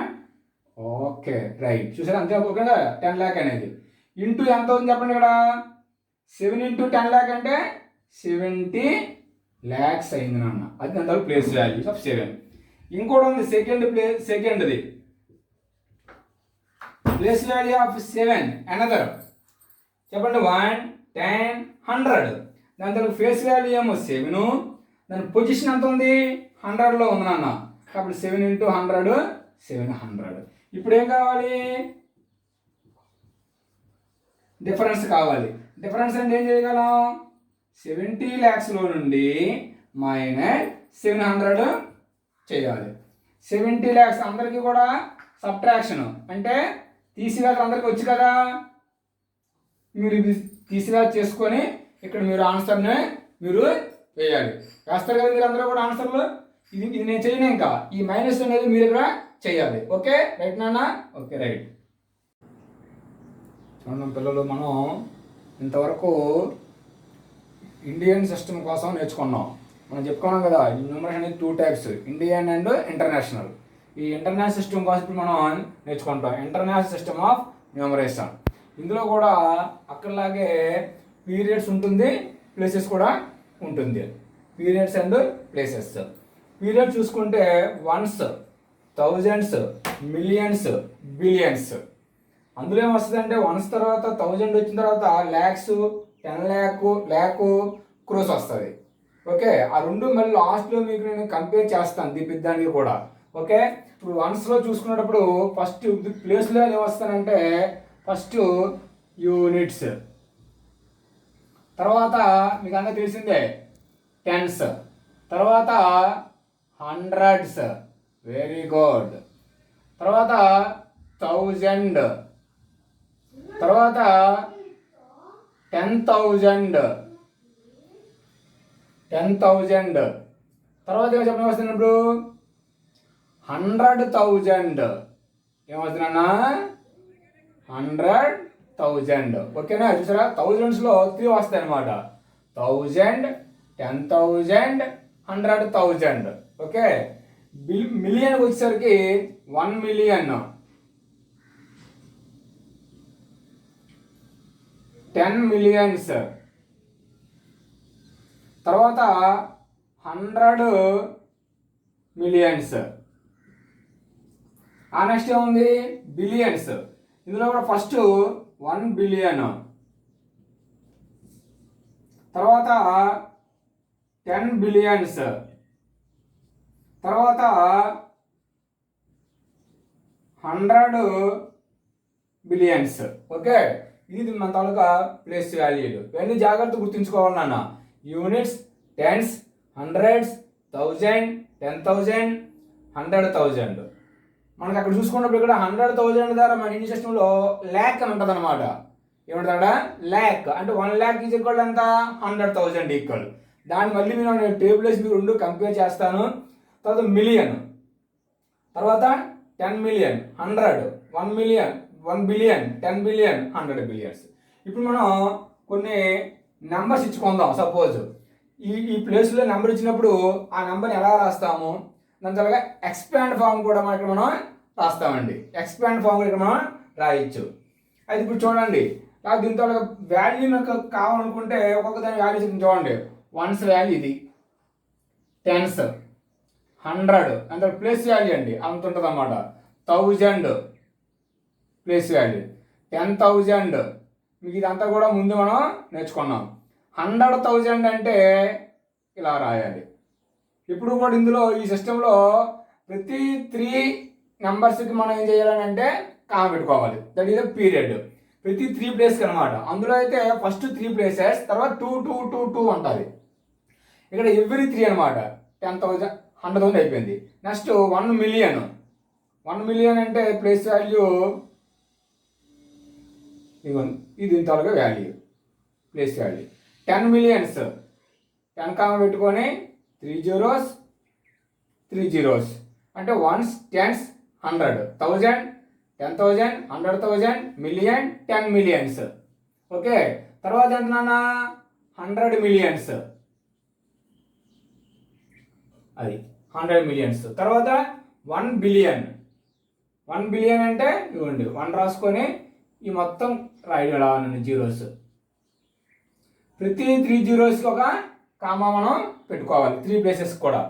Okay right. చూసారా? అంతే ఓకేగా. 10 lakh అనేది ఇంటూ ఎంత అవుతుంది చెప్పండి ఇక్కడ? 7 into 10 lakh అంటే 70 lakhs అయింది నాన్న. అది దాని తాలూకా ప్లేస్ వాల్యూ ఆఫ్ 7. ఇంకోటి ఉంది సెకండ్ది ప్లేస్ వాల్యూ ఆఫ్ 7 అనదర్. చెప్పండి 1, 10, 100. దాని తర్వాత ఫేస్ వాల్యూ ఏమో 7, దాని పొజిషన్ ఎంత ఉంది? 100లో ఉంది నాన్న. కాబట్టి 7 into 100 700. ఇప్పుడు ఏం కావాలి? డిఫరెన్స్ కావాలి. డిఫరెన్స్ అంటే ఏం చేయగలం? 70 lakhsలో నుండి మైనస్ 700 చేయాలి. 70 lakhs అందరికీ కూడా సబ్ట్రాక్షన్ అంటే తీసివేత అందరికీ వచ్చు కదా. మీరు తీసివేత చేసుకొని ఇక్కడ మీరు ఆన్సర్ని మీరు వేయాలి. వేస్తారు కదా మీరు అందరూ కూడా ఆన్సర్లు. ఇది నేను చేయను, ఇంకా ఈ మైనస్ అనేది మీరు కూడా చేయాలి. ఓకే రైట్ నాన్న? Okay right. చూడండి పిల్లలు, మనం ఇంతవరకు ఇండియన్ సిస్టమ్ కోసం నేర్చుకున్నాం. మనం చెప్పుకున్నాం కదా, న్యూమరేషన్ అనేది 2 టైప్స్, ఇండియన్ అండ్ ఇంటర్నేషనల్. ఈ ఇంటర్నేషనల్ సిస్టమ్ కోసం ఇప్పుడు మనం నేర్చుకుంటాం ఇంటర్నేషనల్ సిస్టమ్ ఆఫ్ న్యూమరేషన్. ఇందులో కూడా అక్కడలాగే పీరియడ్స్ ఉంటుంది, ప్లేసెస్ కూడా ఉంటుంది. Periods and places. పీరియడ్ చూసుకుంటే వన్స్, థౌజండ్స్, మిలియన్స్, బిలియన్స్. అందులో ఏమొస్తుందంటే వన్స్ తర్వాత 1000 వచ్చిన తర్వాత ల్యాక్స్, 10 ల్యాక్, క్రోస్ వస్తుంది. ఓకే, ఆ రెండు మళ్ళీ లాస్ట్లో మీకు నేను కంపేర్ చేస్తాను దీనికి కూడా. ఓకే, ఇప్పుడు వన్స్లో చూసుకునేటప్పుడు ఫస్ట్ ప్లేస్లో ఏమొస్తానంటే ఫస్ట్ యూనిట్స్, తర్వాత మీకు అందరూ తెలిసిందే టెన్స్, తర్వాత హండ్రెడ్స్, వెరీ గుడ్, తర్వాత 1000, తర్వాత 10,000, తర్వాత ఏమో చెప్పిన వస్తుంది ఇప్పుడు 100,000. ఏమవుతుందన్నా 100,000. ఓకేనా? చూసారా, థౌజండ్స్లో 3 వస్తాయి అనమాట. 1000, 10,000, 100,000. ఓకే, మిలియన్కి వచ్చేసరికి 1 మిలియన్, 10 మిలియన్స్, తర్వాత 100 మిలియన్స్. ఆ నెక్స్ట్ ఏముంది బిలియన్స్. ఇందులో కూడా ఫస్ట్ 1 బిలియన్, తర్వాత 10 బిలియన్స్, తర్వాత 100 బిలియన్స్. ఓకే, ఇది మన తాలూకా ప్లేస్ వాల్యూలు. ఇవన్నీ జాగ్రత్త గుర్తుంచుకోవాలి నాన్న. Units, tens, hundreds, 1000, 10,000, 100,000. మనకి అక్కడ చూసుకున్నప్పుడు ఇక్కడ 100,000 ద్వారా మన ఇండియన్ సిస్టంలో ల్యాక్ అని ఉంటుంది అనమాట. ఏమంటారా ల్యాక్ అంటే 1 lakh ఈజ్ ఈక్వల్ ఎంత 100,000 ఈక్వల్. దాన్ని మళ్ళీ నేను టేబుల్ వేసి మీరు రెండు కంపేర్ చేస్తాను. తర్వాత మిలియన్, తర్వాత 10 million, 100, 1 million, 1 billion, 10 billion, 100 billions. ఇప్పుడు మనం కొన్ని నెంబర్స్ ఇచ్చుకుందాం. సపోజ్ ఈ ప్లేస్లో నెంబర్ ఇచ్చినప్పుడు ఆ నెంబర్ని ఎలా రాస్తాము, దాని తర్వాత ఎక్స్పాండ్ ఫామ్ కూడా మనం ఇక్కడ మనం రాస్తామండి. ఎక్స్పాండ్ ఫామ్ ఇక్కడ మనం రాయొచ్చు. అది ఇప్పుడు చూడండి, దీంతో వాల్యూ మీకు కావాలనుకుంటే ఒక్కొక్క దాని వాల్యూ చూడండి. వన్స్ వాల్యూ ఇది, టెన్స్, 100 అంటే ప్లేస్ వాల్యూ అండి అంత ఉంటుంది అన్నమాట. 1000 ప్లేస్ వాల్యూ, 10,000 మీకు ఇదంతా కూడా ముందు మనం నేర్చుకున్నాం. 100,000 అంటే ఇలా రాయాలి. ఇప్పుడు కూడా ఇందులో ఈ సిస్టంలో ప్రతి 3 నెంబర్స్కి మనం ఏం చేయాలని అంటే కామ పెట్టుకోవాలి. That is the period. ప్రతి 3 ప్లేస్కి అనమాట. అందులో అయితే ఫస్ట్ 3 ప్లేసెస్, తర్వాత 2, 2, 2, 2 ఉంటుంది. ఇక్కడ ఎవ్రీ 3 అనమాట. 10,000, 100,000 అయిపోయింది. Next 1 million. 1 మిలియన్ అంటే ప్లేస్ వాల్యూ ఇది ఇంతగా value place value. 10 millions 10 comma పెట్టుకొని 3 zeros, 3 zeros అంటే ones, tens, 100, 1000, 10,000, 100,000, million, 10 millions. Okay, తర్వాత ఎంత నాన్న 100 మిలియన్స్, అది 100 మిలియన్స్. తర్వాత 1 బిలియన్. 1 బిలియన్ అంటే ఇవ్వండి 1 రాసుకొని ఈ మొత్తం రాయడం జీరోస్. ప్రతి 3 zeros ఒక కామా మనం పెట్టుకోవాలి 3 ప్లేసెస్ కూడా.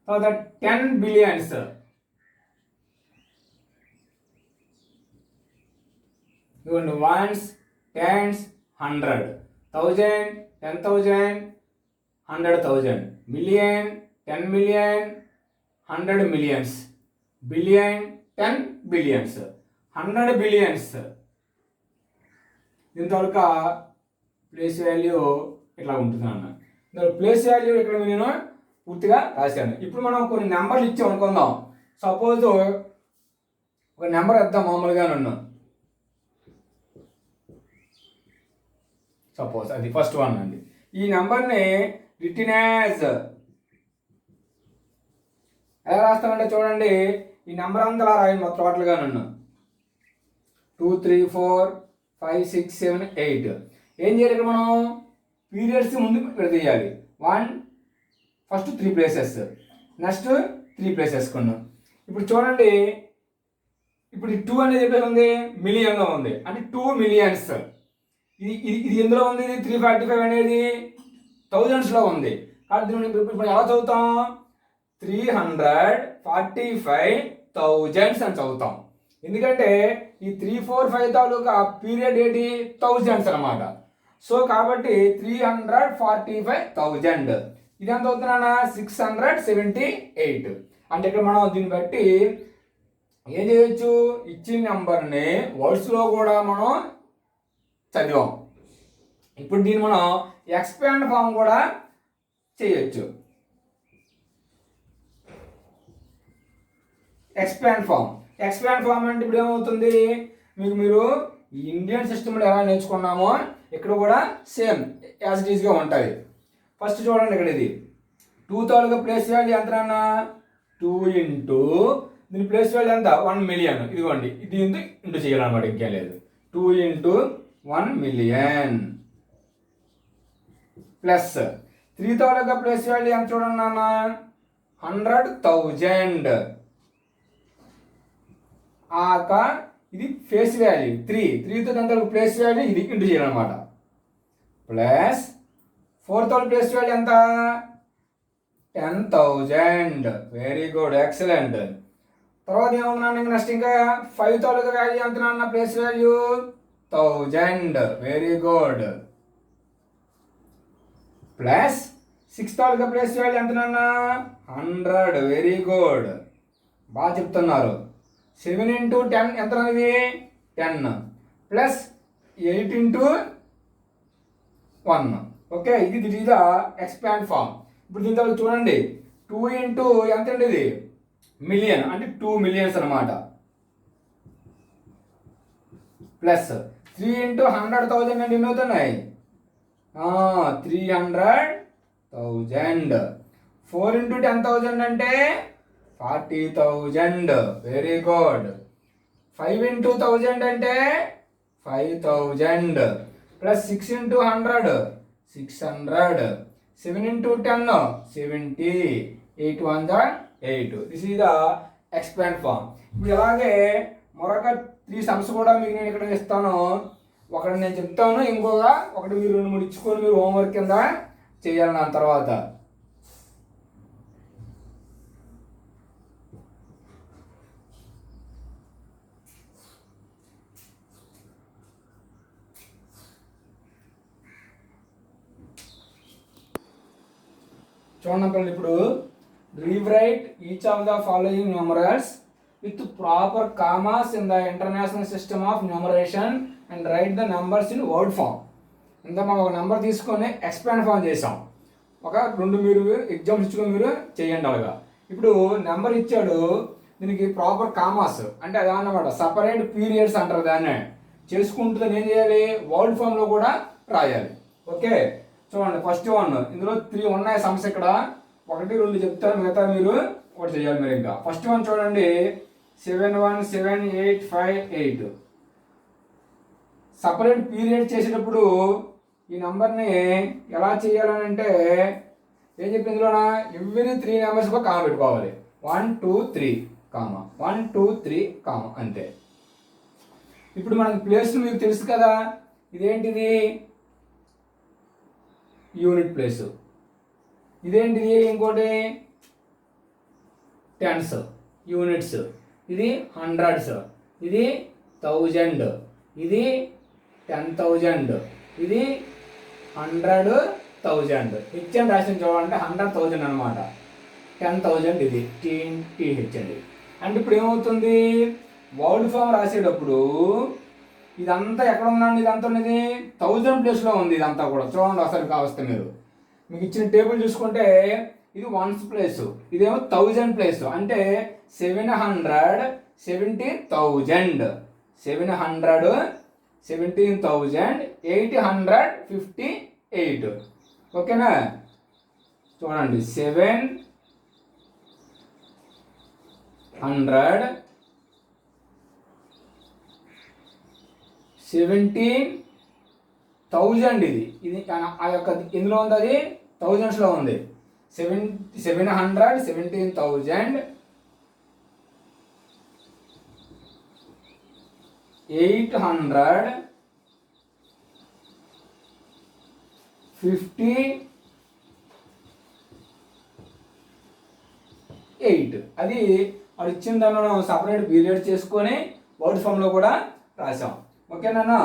తర్వాత 10 బిలియన్స్, ఇవ్వండి ones, tens, 100, 1000, 10,000, 100,000, million, 10 million, 100 millions, billion, 10 billions, 100 billions. దీంతో ప్లేస్ వాల్యూ ఇట్లా ఉంటుంది అన్న. ప్లేస్ వాల్యూ ఇక్కడ నేను పూర్తిగా రాశాను. ఇప్పుడు మనం కొన్ని నెంబర్లు ఇచ్చాం అనుకుందాం. సపోజ్ ఒక నెంబర్ ఇద్దాం మామూలుగా నన్ను. సపోజ్ అది ఫస్ట్ వన్ అండి. ఈ నెంబర్ని రిటన్ యాజ్ ఎలా రాస్తామంటే చూడండి, ఈ నెంబర్ అంతా అలా రాయండి మొత్తం టోటల్గా నన్ను 2 3 4 5 6 7 8. ఏం చేయాలి ఇక్కడ మనం పీరియడ్స్ ముందు తీయాలి. 1 ఫస్ట్ 3 ప్లేసెస్, నెక్స్ట్ 3 ప్లేసెస్ కొన్నాం. ఇప్పుడు చూడండి, ఇప్పుడు 2 అనేది ఎక్కడ ఉంది, మిలియన్లో ఉంది, అంటే 2 మిలియన్స్. ఇది ఇది ఇది ఎందులో ఉంది, ఇది 345 అనేది థౌజండ్స్లో ఉంది. కాబట్టి ఇప్పుడు ఎలా చదువుతాం, 345,000 అని చదువుతాం. ఎందుకంటే ఈ 3 4 5 తాలూకా పీరియడ్ ఏంటి, థౌజండ్స్ అనమాట. సో కాబట్టి 345,000 ఇది ఎంత అవుతున్నా 678. అంటే ఇక్కడ మనం దీన్ని బట్టి ఏం చేయొచ్చు, ఇచ్చిన నెంబర్ని వర్డ్స్లో కూడా మనం చదివాం. ఇప్పుడు దీన్ని మనం ఎక్స్పాండ్ ఫామ్ కూడా చేయొచ్చు. ఎక్స్పాండ్ ఫామ్ అంటే ఇప్పుడు ఏమవుతుంది, మీరు ఇండియన్ సిస్టంలో ఎలా నేర్చుకున్నామో ఇక్కడ కూడా సేమ్ యాజ్ ఇట్ ఈస్గా ఉంటుంది. ఫస్ట్ చూడండి, ఇక్కడ ఇది 2 తాలూకా ప్లేస్ వాల్యూ ఎంతనా 2 ఇంటూ దీని ప్లేస్ వాల్యూ ఎంత 1 మిలియన్. ఇదిగోండి, ఇది ఇంటూ చేయాలన్నమాట, ఇంకేం లేదు. 2 ఇంటూ 1 మిలియన్ ప్లస్ 3 తాలూకా ప్లేస్ వాల్యూ ఎంత చూడండి నాన్న 100,000. ఆక ఇది ఫేస్ వాల్యూ 3తో ఎంత ప్లేస్ వాల్యూ ఇది ఇంటూ చేయాలన్నమాట. ప్లస్ 4 తాలూకా ప్లేస్ వాల్యూ ఎంత 10,000. Very good, excellent. తర్వాత ఏమన్నా నెక్స్ట్ ఇంకా 5 తాలూకా వాల్యూ ఎంత నాన్న place value 1000. Very good. Plus 6 తాలూకా ప్లేస్ వాల్యూ ఎంత నాన్న 100. వెరీ గుడ్, బాగా చెప్తున్నారు. 7 ఇంటూ 10 ఎంత అనేది 10 ప్లస్ 8 ఇంటూ 1. ఓకే, ఇది ద ఎక్స్పాండ్ ఫామ్. ఇప్పుడు దీంతో చూడండి 2 ఇంటూ ఎంత అండి ఇది మిలియన్, అంటే 2 మిలియన్స్ అనమాట. ప్లస్ 3 ఇంటూ 100,000 అంటే ఎన్ని అవుతున్నాయి 300,000. 4 ఇంటూ 10,000 అంటే 40,000. Very good. 5 ఇంటూ 1000 అంటే 5,000. Plus 6 into 100 600. 7 into 10 70. 8 1 8. This is the expand form. ఇప్పుడు అలాగే మరొక 3 సమ్స్ కూడా మీకు నేను ఇక్కడ ఇస్తాను. ఒకటి నేను చెప్తాను, ఒకటి మీరు 2 3 ఇచ్చుకొని మీరు హోంవర్క్ కింద చేయాలి నా తర్వాత. చూడండి, ఇప్పుడు rewrite each of the following numerals with proper commas in the international system of numeration and write the numbers in word form. ఇంత మనం ఒక నెంబర్ తీసుకొని ఎక్స్పాండ్ ఫామ్ చేసాం. ఒక 2 మీరు ఎగ్జామ్స్ ఇచ్చుకొని మీరు చేయండి అలాగా. ఇప్పుడు నెంబర్ ఇచ్చాడు, దీనికి ప్రాపర్ కామాస్ అంటే అదే అన్నమాట, సపరేట్ పీరియడ్స్ అంటారు దాన్ని. చేసుకుంటూ ఏం చేయాలి, వర్డ్ ఫామ్లో కూడా రాయాలి. ఓకే, చూడండి ఫస్ట్ 1 ఇందులో 3 ఉన్నాయి సమ్స్. ఇక్కడ 1 2 చెప్తారు, మిగతా మీరు ఒకటి చేయాలి. మీరు ఇంకా ఫస్ట్ 1 చూడండి 7 1 7 8 5 8. సపరేట్ పీరియడ్ చేసేటప్పుడు ఈ నెంబర్ని ఎలా చేయాలని అంటే ఏం చెప్పి ఇందులోనా ఎవ్రీ 3 నెంబర్స్ కూడా కామా పెట్టుకోవాలి. 1 2 3 కామా 1 2 3 కామా అంతే. ఇప్పుడు మనకి ప్లేస్ మీకు తెలుసు కదా, ఇదేంటిది యూనిట్ ప్లేస్, ఇదేంటిది ఇంకోటి టెన్స్ యూనిట్స్, ఇది హండ్రెడ్స్, ఇది 1000, ఇది 10,000, ఇది 100,000. హెచ్ అని రాసిన చూడాలంటే 100,000 అనమాట. 10,000 ఇది TH అండి. అంటే ఇప్పుడు ఏమవుతుంది, వర్డ్ ఫామ్ రాసేటప్పుడు ఇదంతా ఎక్కడ ఉందండి, ఇదంతా ఉన్నది 1000 ప్లేస్లో ఉంది. ఇదంతా కూడా చూడండి ఒకసారి కావస్తే మీరు మీకు ఇచ్చిన టేబుల్ చూసుకుంటే ఇది 1s ప్లేస్, ఇదేమో 1000 ప్లేస్. అంటే 717,000 17,858. ఓకేనా, చూడండి 7 100 17,000 ఇది ఆ యొక్క ఇందులో ఉంది, అది థౌజండ్స్లో ఉంది. 17,000 858. అది వాడు ఇచ్చిన దాన్ని మనం సపరేట్ పీరియడ్ చేసుకొని వర్డ్ ఫామ్లో కూడా రాసాం. ఓకేనా?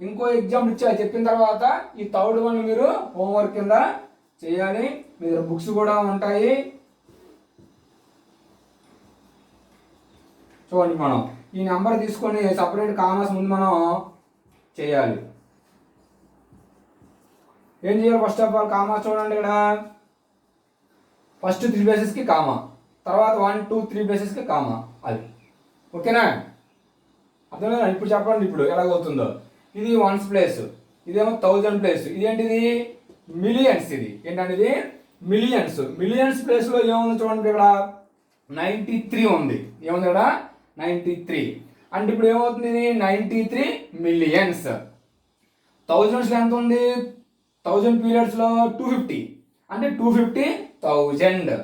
ఇంకో ఎగ్జాంపుల్ ఇచ్చా చెప్పిన తర్వాత ఈ థర్డ్ వన్ మీరు హోంవర్క్ కింద చేయాలి. మీ దగ్గర బుక్స్ కూడా ఉంటాయి. చూడండి, మనం ఈ నెంబర్ తీసుకొని సపరేట్ కామర్స్ ముందు మనం చేయాలి. ఏం చేయాలి? ఫస్ట్ ఆఫ్ ఆల్ కామర్స్ చూడండి, ఇక్కడ ఫస్ట్ 3 బేసెస్కి కామా, తర్వాత 1 2 3 బేసెస్కి కామా. అది ఓకేనా? అర్థమైనా? ఇప్పుడు చెప్పండి ఇప్పుడు ఎలాగవుతుందో. ఇది వన్స్ ప్లేస్, ఇదేమో 1000 ప్లేస్, ఇదేంటిది మిలియన్స్. ఇది ఏంటంటే ఇది మిలియన్స్ ప్లేస్లో ఏముంది చూడండి, ఇక్కడ 93 ఉంది. ఏముంది ఇక్కడ 93. అంటే ఇప్పుడు ఏమవుతుంది, ఇది 93 మిలియన్స్. థౌజండ్స్లో ఎంత ఉంది? 1000 పీరియడ్స్లో 250, అంటే 250,000.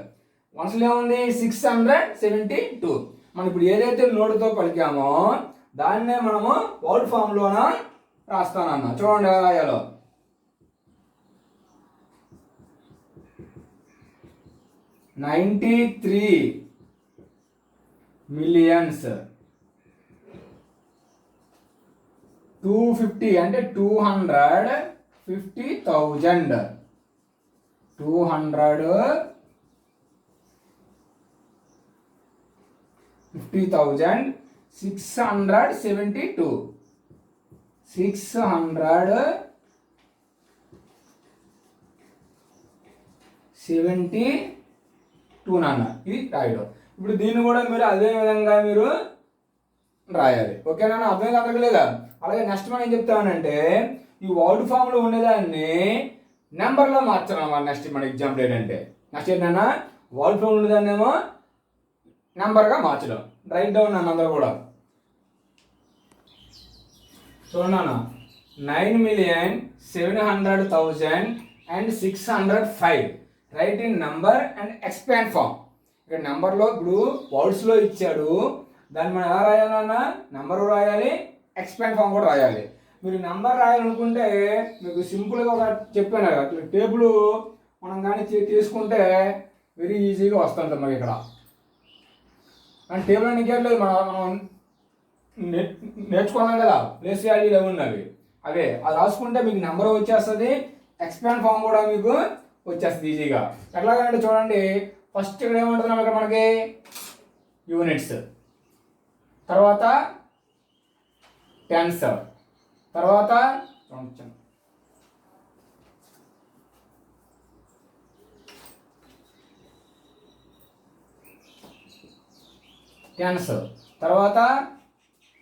వన్స్లో ఏముంది? 672. మనం ఇప్పుడు ఏదైతే నోటుతో పలికామో దాన్నే మనము వర్డ్ ఫామ్లోన రాస్తానన్న. చూడండి ఎలా రాయాలో. 93 మిలియన్స్ 250 అంటే 250,000. 250,000 672 672 నాన్న. ఇది రాయడం. ఇప్పుడు దీన్ని కూడా మీరు అదే విధంగా మీరు రాయాలి. ఓకేనా? అర్థం కాదలేదా? అలాగే నెక్స్ట్ మనం ఏం చెప్తామనంటే ఈ వర్డ్ ఫామ్లో ఉండేదాన్ని నెంబర్లో మార్చడం అన్నమాట. నెక్స్ట్ మన ఎగ్జాంపుల్ ఏంటంటే నెక్స్ట్ ఏంటన్నా వర్డ్ ఫామ్లో ఉండేదాన్ని ఏమో నెంబర్గా మార్చడం. రైట్ డౌన్ అన్న అందరూ కూడా చూడన్నా. 9,700,605 right in number and expand form. ఇక్కడ నెంబర్లో ఇప్పుడు వర్డ్స్లో ఇచ్చాడు, దాన్ని మనం ఎలా రాయాలన్నా నెంబర్ రాయాలి, ఎక్స్పాండ్ ఫామ్ కూడా రాయాలి. మీరు నెంబర్ రాయాలనుకుంటే మీకు సింపుల్గా ఒక చెప్పాను కదా, టేబుల్ మనం కానీ తీసుకుంటే వెరీ ఈజీగా వస్తుంది మనకి. ఇక్కడ అండ్ టేబుల్ అని ఇంకేట్లేదు, మనం నేర్చుకున్నాం కదా ప్లేస్ వాల్యూలు ఏమి ఉన్నవి అవే. అది రాసుకుంటే మీకు నెంబర్ వచ్చేస్తుంది, ఎక్స్పాండ్ ఫామ్ కూడా మీకు వచ్చేస్తుంది ఈజీగా. ఎట్లాగంటే చూడండి, ఫస్ట్ ఇక్కడ ఏమంటున్నాం, ఇక్కడ మనకి యూనిట్స్, తర్వాత టెన్స్, తర్వాత టెన్స్, తర్వాత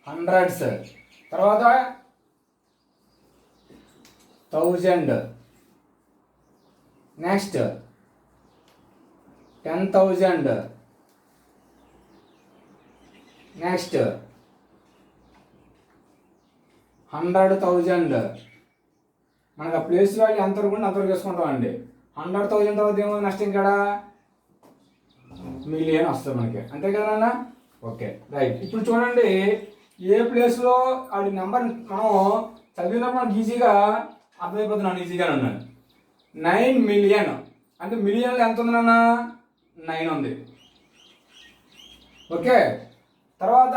హండ్రెడ్స్, తర్వాత 1000, నెక్స్ట్ 10,000, నెక్స్ట్ 100,000. మనకు ఆ ప్లేస్ వాల్యూ ఎంతవరకు ఉంటే అంతవరకు వేసుకుంటామండి. 100,000 తర్వాత ఏమో నెక్స్ట్ ఇక్కడ మిలియన్ వస్తుంది మనకి, అంతే కదా? Okay right. ఇప్పుడు చూడండి, ఏ ప్లేస్లో అది నెంబర్ మనం చదివినప్పుడు మనకి ఈజీగా అర్థమైపోతున్నాను, ఈజీగానే ఉన్నాను. 9 మిలియన్ అంటే మిలియన్లో ఎంత ఉంది నాన్న? 9 ఉంది. ఓకే, తర్వాత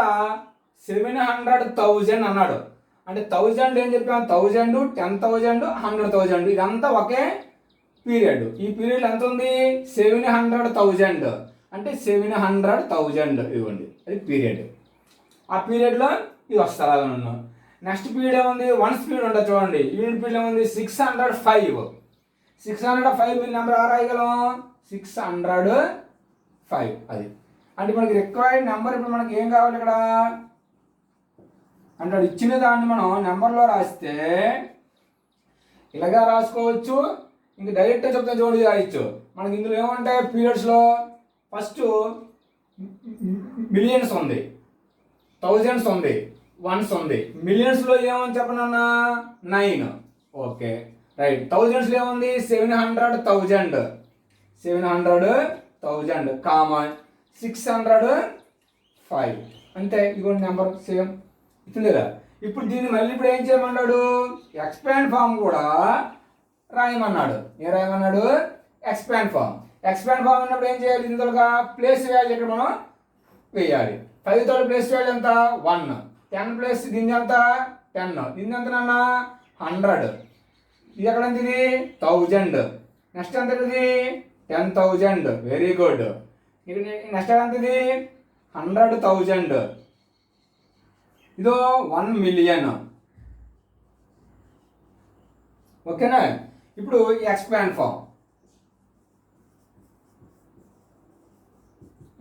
700,000 అన్నాడు. అంటే 1000 ఏం చెప్పాము? 1000, 10,000, 100,000. ఇదంతా ఒకే పీరియడ్. ఈ పీరియడ్ ఎంత ఉంది? 700,000 అంటే 700,000 ఇవ్వండి, అది పీరియడ్. ఆ పీరియడ్లో ఇది వస్తారు అలాగే ఉన్నాం. నెక్స్ట్ పీరియడ్ ఏముంది? 1 స్పీడ్ ఉంటుంది చూడండి. యూనిట్ పీరియడ్ ఏముంది? 605. 605 మీరు నెంబర్ రాయగలం, 605. అది అంటే మనకి రిక్వైర్డ్ నెంబర్. ఇప్పుడు మనకి ఏం కావాలి ఇక్కడ అంటే ఇచ్చిన దాన్ని మనం నెంబర్లో రాస్తే ఇలాగా రాసుకోవచ్చు, ఇంక డైరెక్ట్గా చెప్తే జోడి రాయొచ్చు. మనకి ఇందులో ఏమంటాయి పీరియడ్స్లో? ఫస్ట్ మిలియన్స్ ఉంది, థౌజండ్స్ ఉంది, వన్స్ ఉంది. మిలియన్స్లో ఏమని చెప్పనన్నా 9. Okay right. థౌజండ్స్లో ఏముంది 700,000, 700,000 కామన్ 605. అంతే, ఇదిగోండి నెంబర్ సేమ్ ఇస్తుంది కదా. ఇప్పుడు దీన్ని మళ్ళీ ఇప్పుడు ఏం చేయమన్నాడు, ఎక్స్పాండ్ ఫామ్ కూడా రాయమన్నాడు. ఏం రాయమన్నాడు, ఎక్స్పాండ్ ఫామ్. ఎక్స్పాండ్ ఫామ్ అన్నప్పుడు ఏం చేయాలి, ఇందులోగా ప్లేస్ వాల్యూ ఇక్కడ మనం వేయాలి. 5 తో ప్లేస్ వాల్యూ ఎంత 1, 10 ప్లస్ దీని ఎంత 10, దీని ఎంత నాన్న 100, ఇది ఎక్కడ ఎంత ఇది 1000, నెక్స్ట్ ఎంత ఇది 10,000. Very good. ఇక్కడ నెక్స్ట్ ఎంత ఇది 100,000, ఇదో 1 మిలియన్. ఓకేనా. ఇప్పుడు ఎక్స్పాండ్ ఫామ్,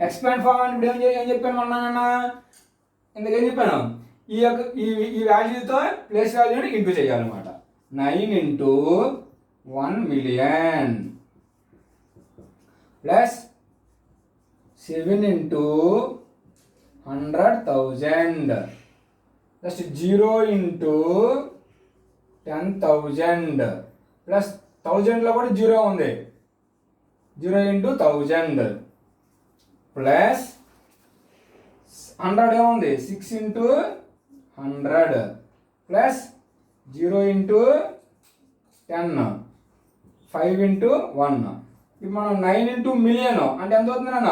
ఎక్స్పాండ్ ఫామ్ అని ఇప్పుడు ఏం చెప్పాను మొన్న, ఎందుకేం చెప్పాను, ఈ యొక్క ఈ వాల్యూతో ప్లేస్ వాల్యూని ఇంటూ చేయాలన్నమాట. 9 into 1 million plus 7 into 100,000 plus 0 into 10,000 plus 1000లో కూడా 0 ఉంది, 0 into 1000 ప్లస్ 100 ఏముంది 6 into 100 ప్లస్ 0 into 10, 5 into 1. ఇప్పుడు మనం 9 into మిలియన్ అంటే ఎంత అవుతుంది నాన్న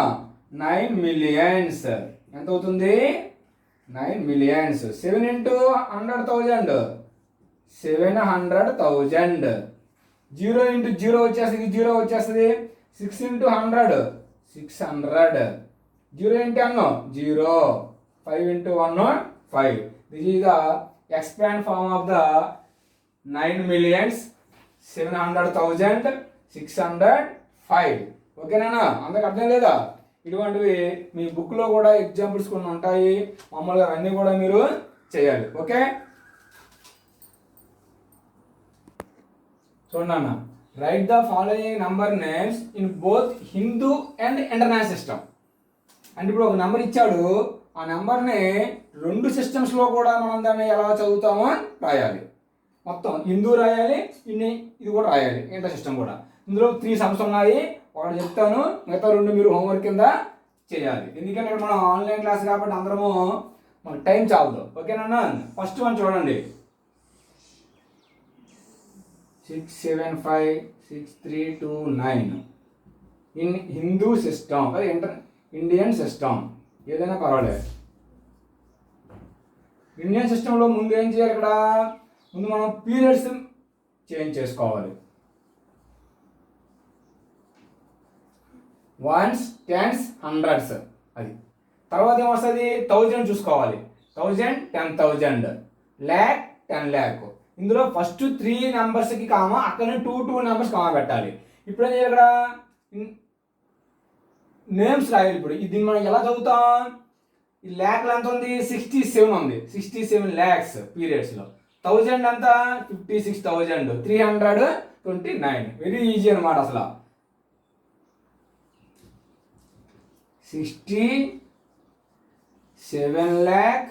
9 millions. ఎంత అవుతుంది 9 millions. 7 into 100,000, 700,000. 0 into 0 వచ్చేస్తుంది, 0 వచ్చేస్తుంది. 6 into 100, 600. 0 into 10, 0. 5 into 1, 5. This is the expand form of the 9 millions, 700,000, 605. ఓకేనా, అందరికి అర్థం లేదా? ఇటువంటివి మీ బుక్లో కూడా ఎగ్జాంపుల్స్ కొన్ని ఉంటాయి, మామూలుగా అన్నీ కూడా మీరు చేయాలి. ఓకే చూడన్నా, right the following number names in both Hindu and international system. అంటే ఇప్పుడు ఒక నెంబర్ ఇచ్చాడు, ఆ నెంబర్ని 2 సిస్టమ్స్లో కూడా మనం దాన్ని ఎలా చదువుతామో రాయాలి. మొత్తం హిందూ రాయాలి, ఇది కూడా రాయాలి, ఇంటర్ సిస్టమ్ కూడా. ఇందులో 3 సమ్స్ ఉన్నాయి, ఒకటి చెప్తాను, మిగతా 2 మీరు హోంవర్క్ కింద చేయాలి. ఎందుకంటే ఇక్కడ మనం ఆన్లైన్ క్లాస్ కాబట్టి అందరము మనకు టైం చాలదు. ఓకేనా. ఫస్ట్ వన్ చూడండి, 6756329 ఇన్ హిందూ సిస్టమ్, అదే ఇండియన్ సిస్టమ్ ఏదైనా పర్వాలేదు. ఇండియన్ సిస్టంలో ముందు ఏం చేయాలి, ఇక్కడ ముందు మనం పీరియడ్స్ చేంజ్ చేసుకోవాలి. 1s, 10s, 100s అది. తర్వాత ఏమొస్తుంది 1000 చూసుకోవాలి, 1000, 10,000, lakh, 10 lakh. ఇందులో ఫస్ట్ 3 నెంబర్స్కి కామా, అక్కడనే 2 నెంబర్స్ కామా పెట్టాలి. ఇప్పుడు ఏం చేయాలి, ఇక్కడ నేమ్స్ రాయాలి. ఇప్పుడు దీన్ని మనం ఎలా చదువుతాం, ఈ ల్యాక్లో ఎంత ఉంది 67 ఉంది, 67 lakhs పీరియడ్స్లో. 1000 ఎంత 56,000, 329. వెరీ ఈజీ అనమాట అసలు. 67 lakhs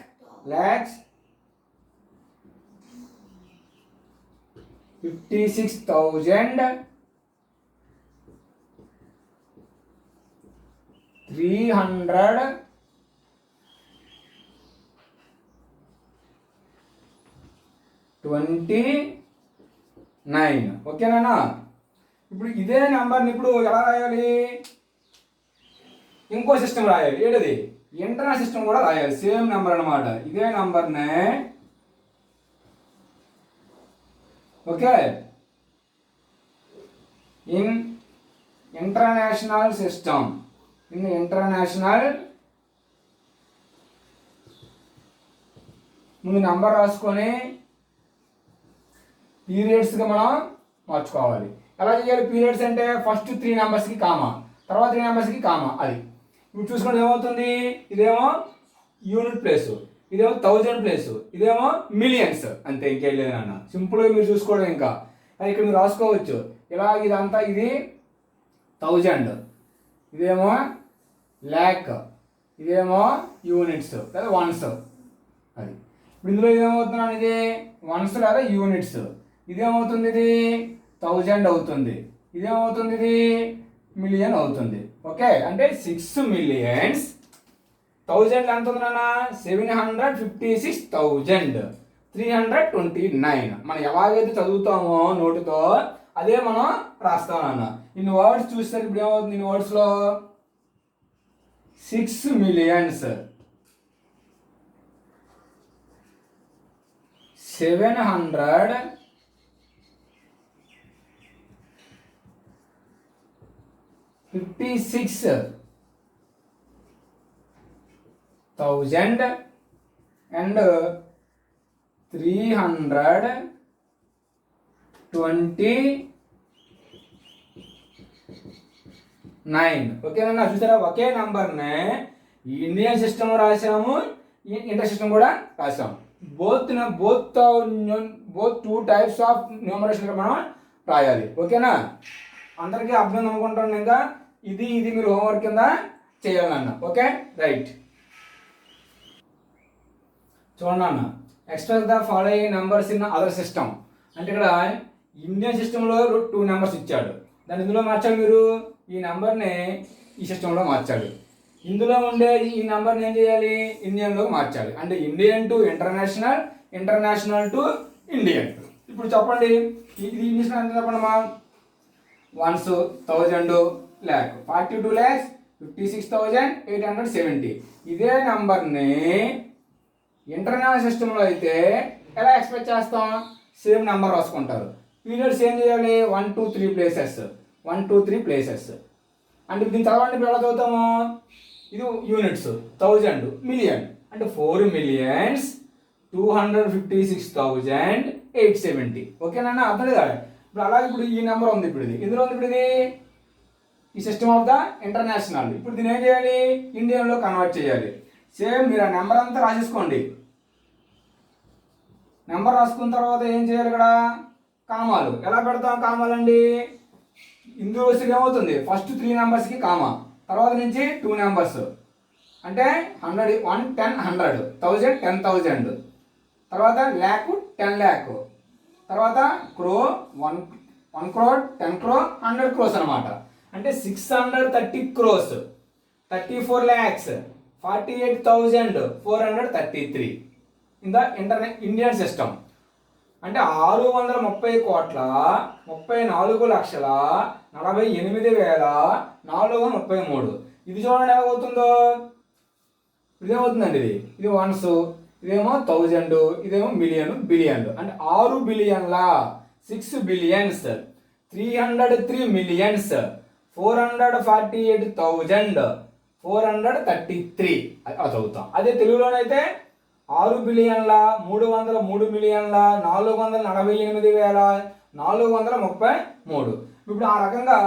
56,000 329. ఓకేనా. ఇప్పుడు ఇదే నెంబర్ని ఇప్పుడు ఎలా రాయాలి, ఇంకో సిస్టమ్ రాయాలి. ఏంటది, ఇంటర్నల్ సిస్టమ్ కూడా రాయాలి. సేమ్ నెంబర్ అనమాట. ఇదే నెంబర్నే okay in international system, in international ముందు నెంబర్ రాసుకొని పీరియడ్స్గా మనం మార్చుకోవాలి. ఎలా చేయాలి పీరియడ్స్ అంటే ఫస్ట్ 3 నెంబర్స్కి కామా, తర్వాత 3 నెంబర్స్కి కామా. అది ఇప్పుడు చూసుకోండి ఏమవుతుంది, ఇదేమో యూనిట్ ప్లేస్, ఇదేమో 1000 ప్లేస్, ఇదేమో మిలియన్స్. అంతే, ఇంకేం లేదు నాన్న. సింపుల్గా మీరు చూసుకోవడం. ఇంకా అది ఇక్కడ మీరు రాసుకోవచ్చు ఇలా. ఇదంతా ఇది 1000, ఇదేమో ల్యాక్, ఇదేమో యూనిట్స్ లేదా వన్స్. అది ఇప్పుడు ఇందులో ఏమవుతున్నాను, ఇది వన్స్ లేదా యూనిట్స్. ఇదేమవుతుంది, ఇది 1000 అవుతుంది. ఇదేమవుతుంది, ఇది మిలియన్ అవుతుంది. ఓకే, అంటే 6 మిలియన్స్ 1000 ఎంత ఉంది నాన్న, 756,329. మనం ఎలాగైతే చదువుతామో నోటుతో అదే మనం రాస్తాం నాన్న. ఇన్ని వర్డ్స్ చూసేసరికి ఇప్పుడు ఏమవుతుంది, ఇన్ని వర్డ్స్లో 6 మిలియన్స్ 756,000 and 329. ఓకేనా, చూసారా, ఒకే నంబర్నే ఇండియన్ సిస్టమ్ రాసాము, ఇంటర్ సిస్టమ్ కూడా రాసాము. బోత్ 2 టైప్స్ ఆఫ్ న్యూమరేషన్ మనం రాయాలి. ఓకేనా, అందరికీ అర్థం అనుకుంటాను. ఇంకా ఇది మీరు హోంవర్క్ కింద చేయాలన్న. Okay, right. చూడండి అన్న, express the following numbers in other system. అంటే ఇక్కడ ఇండియన్ సిస్టంలో 2 నెంబర్స్ ఇచ్చాడు, దాన్ని ఇందులో మార్చాలి. మీరు ఈ నెంబర్ని ఈ సిస్టంలో మార్చాలి. ఇందులో ఉండే ఈ నెంబర్ని ఏం చేయాలి, ఇండియన్లోకి మార్చాలి. అంటే Indian to international, international to Indian. ఇప్పుడు చెప్పండి, ఇది ఇంగ్లీష్ ఎంత చెప్పండి మా, 1s 1000 lakh 42 lakhs 56,870. ఇదే నెంబర్ని ఇంటర్నేషనల్ సిస్టంలో అయితే ఎలా ఎక్స్పెక్ట్ చేస్తాం, సేమ్ నెంబర్ రాసుకుంటారు. పీరియడ్స్ ఏం చేయాలి, 1 2 3 ప్లేసెస్, 1 2 3 ప్లేసెస్. అంటే దీన్ని చదవండి, ఇప్పుడు ఎలా చదువుతాము, ఇది యూనిట్స్ 1000 మిలియన్ అంటే 4,256,870. ఓకేనా, అర్థం లేదా? ఇప్పుడు అలాగే ఇప్పుడు ఈ నెంబర్ ఉంది, ఇప్పుడు ఇది ఇందులో ఉంది. ఇప్పుడు ఇది ఈ సిస్టమ్ ఆఫ్ ద ఇంటర్నేషనల్. ఇప్పుడు దీన్ని ఏం చేయాలి, ఇండియన్లో కన్వర్ట్ చేయాలి. సేమ్ మీరు ఆ నెంబర్ అంతా రాసేసుకోండి. నెంబర్ రాసుకున్న తర్వాత ఏం చేయాలి, ఇక్కడ కామాలు ఎలా పెడతాం, కామాలండి ఇందులో వస్తే ఏమవుతుంది, ఫస్ట్ 3 నెంబర్స్కి కామా, తర్వాత నుంచి 2 నెంబర్స్ అంటే 100 1 10 100 1000 10,000, తర్వాత ల్యాక్ 10 lakh, తర్వాత క్రో 1 crore 10 crore 100 crores అనమాట. అంటే 630 crores 34 lakhs 48,433 in the Indian system. అంటే 634,48,433. ఇది చూడండి ఎలా అవుతుందో, ఇదేమవుతుందండి, ఇది వన్స్, ఇదేమో 1000, ఇదేమో మిలియన్, బిలియన్లు. అంటే 6 బిలియన్ల 6 బిలియన్స్ 303 మిలియన్స్ 448,433 అలా చదువుతాం. అదే తెలుగులోనైతే 6 బిలియన్ల 303 మిలియన్ల 448,433. ఇప్పుడు ఆ రకంగా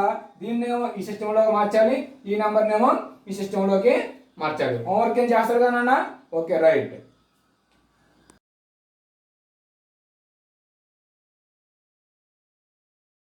దీన్నేమో ఈ సిస్టంలోకి మార్చాలి, ఈ నెంబర్నేమో ఈ సిస్టంలోకి మార్చాలి. హోంవర్క్ ఏం చేస్తారు కదా నాన్న? Okay, right.